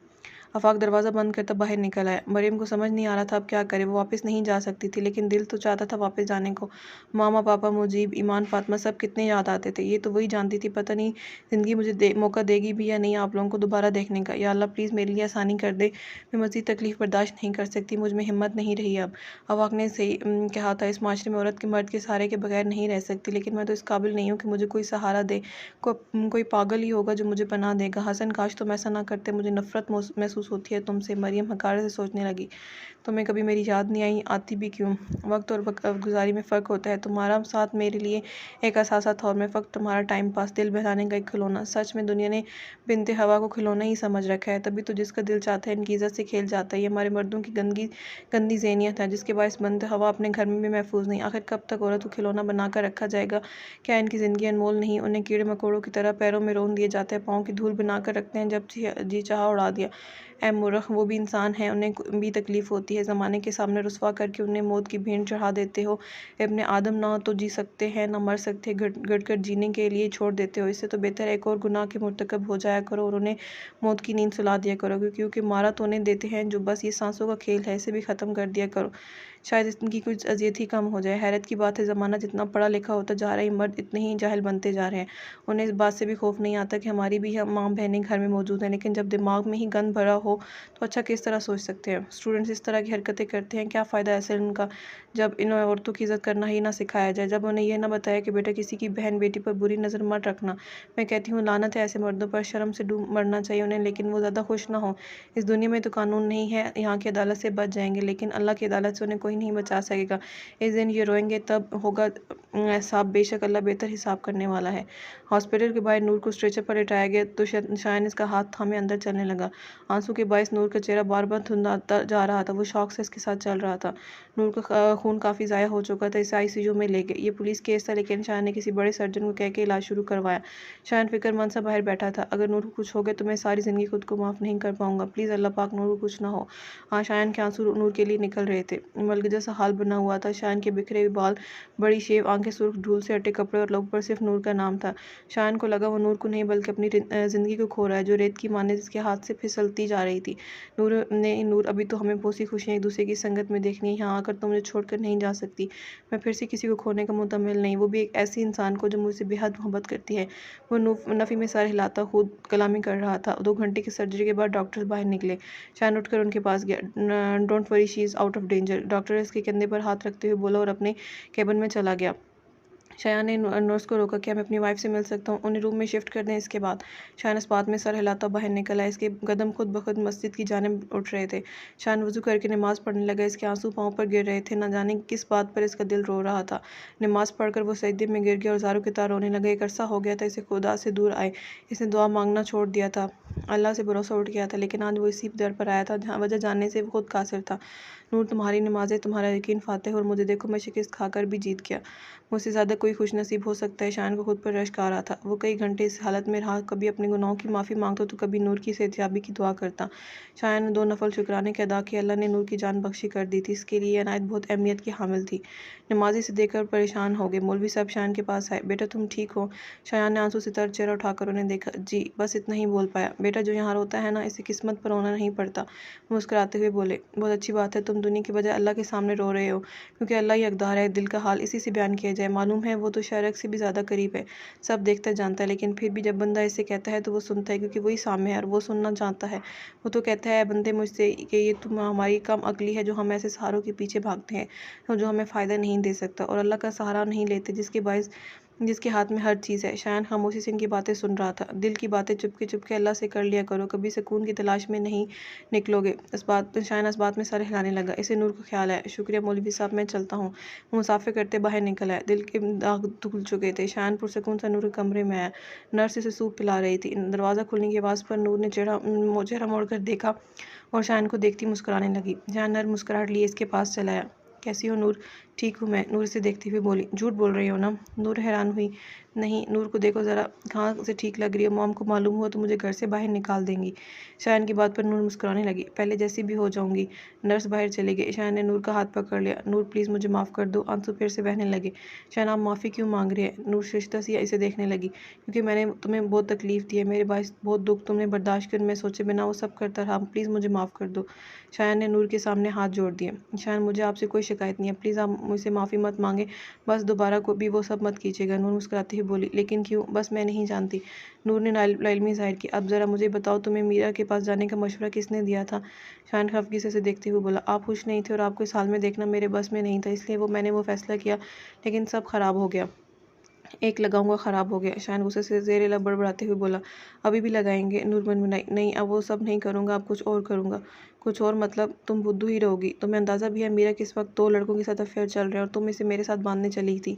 आफाक दरवाज़ा बंद करता बाहर निकल आया। मरियम को समझ नहीं आ रहा था अब क्या करे। वो वापस नहीं जा सकती थी, लेकिन दिल तो चाहता था वापस जाने को। मामा पापा, मुजीब, ईमान, फातिमा सब कितने याद आते थे। ये तो वही जानती थी, पता नहीं ज़िंदगी मुझे मौका देगी भी या नहीं आप लोगों को दोबारा देखने का। या अल्लाह प्लीज़ मेरे लिए आसानी कर दे, मैं मज़ीद तकलीफ़ बर्दाश्त नहीं कर सकती, मुझ में हिम्मत नहीं रही अब। आफाक ने सही कहा था, इस माशरे में औरत के मर्द के सहारे के बगैर नहीं रह सकती, लेकिन मैं तो इस काबिल नहीं हूँ कि मुझे कोई सहारा दे। कोई पागल ही होगा जो मुझे पनाह देगा। हसन, काश तुम ऐसा ना करते, मुझे नफ़रत महसूस होती है तुमसे। मरियम हकारत से सोचने लगी। तुम्हें कभी मेरी याद नहीं आई? आती भी क्यों? वक्त और गुजारी में फ़र्क होता है। तुम्हारा साथ मेरे लिए एक असासा था, और मैं फ़क्त तुम्हारा टाइम पास, दिल बहलाने का एक खिलौना। सच में दुनिया ने बिनते हवा को खिलौना ही समझ रखा है। तभी तो जिसका दिल चाहता है इनकी इज़्ज़त से खेल जाता है। ये हमारे मर्दों की गंदी ज़हनियत है, जिसके बायस बिनते हवा अपने घर में भी महफूज नहीं। आखिर कब तक औरत को खिलौना बनाकर रखा जाएगा? क्या इनकी ज़िंदगी अनमोल नहीं? उन्हें कीड़े मकोड़ों की तरह पैरों में रोन दिए जाते हैं, पाँव की धूल बनाकर रखते हैं, जब जी चाहा उड़ा दिया। ए मूर्ख, वो भी इंसान है, उन्हें भी तकलीफ़ होती है। ज़माने के सामने रुसवा करके उन्हें मौत की भेंट चढ़ा देते हो। अपने आदम ना तो जी सकते हैं ना मर सकते, घट कर जीने के लिए छोड़ देते हो। इससे तो बेहतर एक और गुनाह के मुर्तकब हो जाया करो और उन्हें मौत की नींद सुला दिया करो, क्योंकि मारा तो उन्हें देते हैं जो बस ये सांसों का खेल है, इसे भी ख़त्म कर दिया करो, शायद इनकी कुछ अजियत ही कम हो जाए। हैरत की बात है, ज़माना जितना पढ़ा लिखा होता जा रहा है, मर्द इतने ही जाहिल बनते जा रहे हैं। उन्हें इस बात से भी खौफ नहीं आता कि हमारी भी हम माँ बहनें घर में मौजूद हैं, लेकिन जब दिमाग में ही गंद भरा हो तो अच्छा किस तरह सोच सकते हैं। स्टूडेंट्स इस तरह की हरकतें करते हैं, क्या फ़ायदा ऐसे उनका, जब इन औरतों की इज़्ज़त करना ही ना सिखाया जाए, जब उन्हें यह ना बताया कि बेटा किसी की बहन बेटी पर बुरी नज़र मत रखना। मैं कहती हूँ लानत है ऐसे मर्दों पर, शर्म से डूब मरना चाहिए उन्हें, लेकिन वो ज़्यादा खुश ना हो। इस दुनिया में तो कानून नहीं है, यहाँ की अदालत से बच जाएंगे, लेकिन अल्लाह की अदालत से उन्हें कोई नहीं बचा सकेगा। इस दिन ये रोएंगे तब होगा हिसाब, बेशक अल्लाह बेहतर हिसाब करने वाला है। हॉस्पिटल के बाहर नूर को स्ट्रेचर पर लिटाया गया तो शायन इसका हाथ थामे अंदर चलने लगा। आंसू के बायस नूर का चेहरा बार बार धुंधलाता जा रहा था। वो शौक से इसके साथ चल रहा था। नूर का खून काफ़ी ज़ाया हो चुका था। इसे ICU में ले गए। ये पुलिस केस था, लेकिन शायन ने किसी बड़े सर्जन को कह के इलाज शुरू करवाया। शायन फिक्रमंद सा बाहर बैठा था। अगर नूर को कुछ हो गया तो मैं सारी ज़िंदगी खुद को माफ़ नहीं कर पाऊंगा। प्लीज़ अल्लाह पाक नूर को कुछ ना हो। हाँ, शायन के आंसू नूर के लिए निकल रहे थे। मलक जैसा हाल बना हुआ था। शायन के बिखरे हुए बाल, बड़ी शेव आंखें, सुर्ख धूल से अटे कपड़े और लोग पर सिर्फ नूर का नाम था। शायन को लगा वो नूर को नहीं बल्कि अपनी ज़िंदगी को खो रहा है, जो रेत की माने जिसके हाथ से फिसलती जा रही थी। नूर अभी तो हमें बहुत सी खुशियाँ एक दूसरे की संगत में देखनी है। यहाँ आकर तो मुझे छोड़कर नहीं जा सकती। मैं फिर से किसी को खोने का मुतमिल नहीं, वो भी एक ऐसी इंसान को जो मुझसे बेहद मोहब्बत करती है। वो नफ़ी में सर हिलाता खुद कलामी कर रहा था। 2 घंटे की सर्जरी के बाद डॉक्टर्स बाहर निकले। शायन उठकर उनके पास गया। Don't worry, she is out of danger. Doctor इसके कंधे पर हाथ रखते हुए बोला और अपने केबिन में चला गया। शायन ने नर्स को रोका, क्या मैं अपनी वाइफ से मिल सकता हूँ? उन्हें रूम में शिफ्ट कर दें। इसके बाद शायन इस बात में सर हिलाता बाहर निकला। इसके कदम खुद ब खुद मस्जिद की जानिब उठ रहे थे। शायन वजू करके नमाज़ पढ़ने लगा। इसके आंसू पाँव पर गिर रहे थे। न जाने किस बात पर इसका दिल रो रहा था। नमाज़ पढ़कर वो सजदे में गिर गया और ज़ारों की तरह रोने लगा। एक अरसा हो गया था इसे खुदा से दूर आए। इसने दुआ मांगना छोड़ दिया था, अल्लाह से भरोसा उठ गया था, लेकिन आज वो इसी दर पर आया था जहाँ वजह जानने से वो खुद कासिर था। नूर, तुम्हारी नमाज़ें, तुम्हारा यकीन फातेह, और मुझे देखो मैं शिकस्त खाकर भी जीत गया। मुझसे ज़्यादा कोई खुशनसीब हो सकता है। शायन को खुद पर रश्क आ रहा था। वो कई घंटे इस हालत में रहा, कभी अपने गुनाहों की माफ़ी मांगता तो कभी नूर की सेहतयाबी की दुआ करता। शायन ने 2 नफल शुक्राने के अदा किए। अल्लाह ने नूर की जान बख्शी कर दी थी। इसके लिए अनायत बहुत अहमियत की हामिल थी। नमाजी से देखकर परेशान हो गए। मौलवी साहब शायन के पास आए। बेटा तुम ठीक हो? शायन ने आंसू से तर चेहरा उठाकर उन्हें देखा। जी, बस इतना ही बोल पाया। बेटा, जो यहाँ रोता है ना, इसे किस्मत पर रोना नहीं पड़ता। मुस्कुराते हुए बोले, बहुत अच्छी बात है, तुम दुनिया की बजाय अल्लाह के सामने रो रहे हो, क्योंकि अल्लाह ही हकदार है दिल का हाल इसी से बयान किया जाए। मालूम है वो तो शायरक से भी ज़्यादा करीब है, सब देखता जानता है, लेकिन फिर भी जब बंदा इसे कहता है तो वो सुनता है, क्योंकि वही सामने है और वो सुनना चाहता है। वो तो कहता है, बंदे मुझसे कि ये तुम हमारी कम अकली है जो हम ऐसे सहारों के पीछे भागते हैं और जो हमें फ़ायदा नहीं दे सकता, और अल्लाह का सहारा नहीं लेते जिसके हाथ में हर चीज़ है। शायन खामोशी से इनकी बातें सुन रहा था। दिल की बातें चुपके चुपके अल्लाह से कर लिया करो, कभी सुकून की तलाश में नहीं निकलोगे। शायन इस बात में सर हिलाने लगा। इसे नूर को ख्याल है, शुक्रिया मौलवी साहब, मैं चलता हूँ। वो मुसाफिर करते बाहर निकल आया। दिल के दाग धुल चुके थे। शायन पुरसकून सा नूर के कमरे में आया। नर्स इसे सूप पिला रही थी। दरवाज़ा खुलने की आवाज़ पर नूर ने चेहरा मोड़कर देखा और शायन को देखती मुस्कुराने लगी। शायन नर मुस्कुराहट लिए इसके पास चला आया। कैसी हो नूर? ठीक हूँ मैं, नूर से देखती हुई बोली। झूठ बोल रही हो ना? नूर हैरान हुई। नहीं, नूर को देखो ज़रा, कहाँ से ठीक लग रही है। मॉम को मालूम हुआ तो मुझे घर से बाहर निकाल देंगी। शायन की बात पर नूर मुस्कुराने लगी। पहले जैसी भी हो जाऊंगी। नर्स बाहर चली गई। शायन ने नूर का हाथ पकड़ लिया। नूर प्लीज़ मुझे माफ़ कर दो। आंसू फिर से बहने लगे। शायन आप माफ़ी क्यों मांग रही है? नूर शिश्ता सी इसे देखने लगी। क्योंकि मैंने तुम्हें बहुत तकलीफ़ दी है, मेरे बायस बहुत दुख तुमने बर्दाश्त कर, मैं सोचे बिना वो सब करता रहा। प्लीज़ मुझे माफ़ कर दो। शायन ने नूर के सामने हाथ जोड़ दिए। शायन, मुझे आपसे कोई शिकायत नहीं है, प्लीज़ आप मुझसे माफ़ी मत मांगे, बस दोबारा को भी वो सब मत कीजिएगा। नूर मुस्कुराती हुई बोली, लेकिन क्यों? बस मैं नहीं जानती। नूर ने लाइलमी ज़ाहिर की। अब ज़रा मुझे बताओ, तुम्हें मीरा के पास जाने का मशवरा किसने दिया था? शायन खफगी से देखते हुए बोला, आप खुश नहीं थे और आपको इस हाल में देखना मेरे बस में नहीं था, इसलिए मैंने वो फैसला किया, लेकिन सब खराब हो गया। एक लगाऊंगा ख़राब हो गया। शायन गुस्से से ज़ेरे लब बड़बड़ाते हुए बोला, अभी भी लगाएंगे? नूर मनमुनाई, नहीं, अब वो सब नहीं करूँगा, अब कुछ और करूँगा। कुछ और मतलब? तुम बुद्धू ही रहोगी। तुम्हें अंदाज़ा भी है मीरा किस वक्त 2 लड़कों के साथ अफेयर चल रहे हैं और तुम इसे मेरे साथ बांधने चली थी?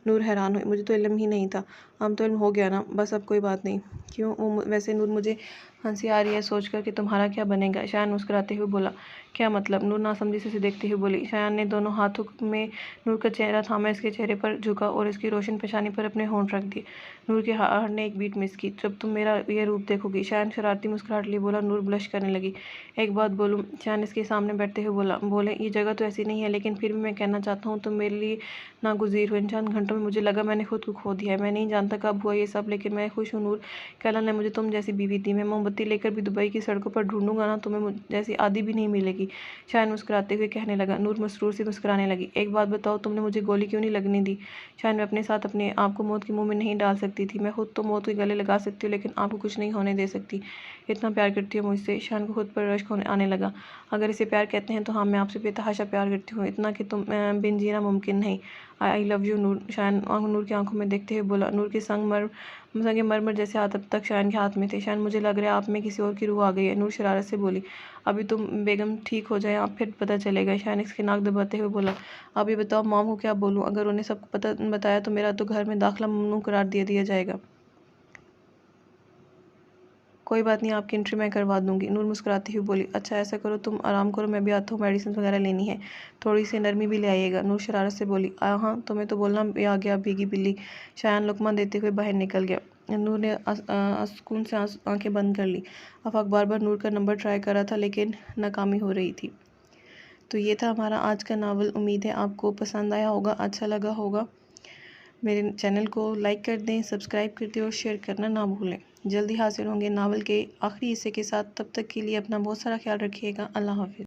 नूर हैरान हुई, मुझे तो इल्म ही नहीं था। अब तो इल्म हो गया ना, बस अब कोई बात नहीं। क्यों? वैसे नूर, मुझे हंसी आ रही है सोचकर कि तुम्हारा क्या बनेगा। शायन मुस्कुराते हुए बोला, क्या मतलब? नूर नासमझी से देखते हुए बोली। शायन ने दोनों हाथों में नूर का चेहरा थामा, इसके चेहरे पर झुका और इसकी रोशन पेशानी पर अपने होंठ रख दिए। नूर के हार्ट ने एक बीट मिस की। जब तुम मेरा ये रूप देखोगी। शायन शरारती मुस्कुराहट लिए बोला। नूर ब्लश करने लगी। एक बात बोलूं? शायन इसके सामने बैठते हुए बोले, ये जगह तो ऐसी नहीं है, लेकिन फिर भी मैं कहना चाहता हूँ, तुम मेरे लिए नागुज़ीर हो। इन चंद घंटों में मुझे लगा मैंने खुद को खो दिया है। मैं नहीं जानता कब हुआ ये सब, लेकिन मैं खुश हूँ नूर कि अल्लाह ने मुझे तुम जैसी बीवी दी। मैं मोमबत्ती लेकर भी दुबई की सड़कों पर ढूंढूंगा ना, तुम्हें जैसी आदि भी नहीं मिलेगी। शायन मुस्कुराते हुए कहने लगा। नूर मसरूर से मुस्कुराने लगी। एक बात बताओ, तुमने मुझे गोली क्यों नहीं लगने दी? शायन, मैं अपने साथ अपने आप को मौत के मुंह में नहीं डाल सकती थी। मैं खुद तो मौत के गले लगा सकती हूँ, लेकिन आपको कुछ नहीं होने दे सकती। इतना प्यार करती हो मुझसे। शान को खुद पर रश्क होने आने लगा। अगर इसे प्यार कहते हैं तो हाँ, मैं आपसे बेतहाशा प्यार करती हूँ, इतना कि तुम बिन जीना मुमकिन नहीं। आई लव यू नूर, शान नूर की आंखों में देखते हुए बोला। नूर के संगे मरमर जैसे हाथ अब तक शान के हाथ में थे। शान, मुझे लग रहा है आप में किसी और की रूह आ गई है। नूर शरारत से बोली। अभी तुम बेगम ठीक हो जाए, आप फिर पता चलेगा। शान इसके नाक दबाते हुए बोला। आप ये बताओ मॉम को क्या बोलूँ? अगर उन्हें सब पता बताया तो मेरा तो घर में दाखिला ममनू करार दिया जाएगा। कोई बात नहीं, आपकी एंट्री मैं करवा दूंगी। नूर मुस्कुराती हुई बोली। अच्छा ऐसा करो, तुम आराम करो, मैं भी आता हूँ, मेडिसिन वगैरह लेनी है, थोड़ी सी नरमी भी ले आइएगा। नूर शरारत से बोली। हाँ, तुम्हें तो बोलना भी आ गया भीगी बिल्ली। शायान लुकमा देते हुए बाहर निकल गया। नूर ने सुकून से आंखें बंद कर ली। आफाक बार बार नूर का नंबर ट्राई कर रहा था लेकिन नाकामी हो रही थी। तो ये था हमारा आज का नावल। उम्मीद है आपको पसंद आया होगा, अच्छा लगा होगा। मेरे चैनल को लाइक कर दें, सब्सक्राइब कर दें और शेयर करना ना भूलें। जल्दी हाजिर होंगे नावल के आखिरी हिस्से के साथ। तब तक के लिए अपना बहुत सारा ख्याल रखिएगा। अल्लाह हाफिज़।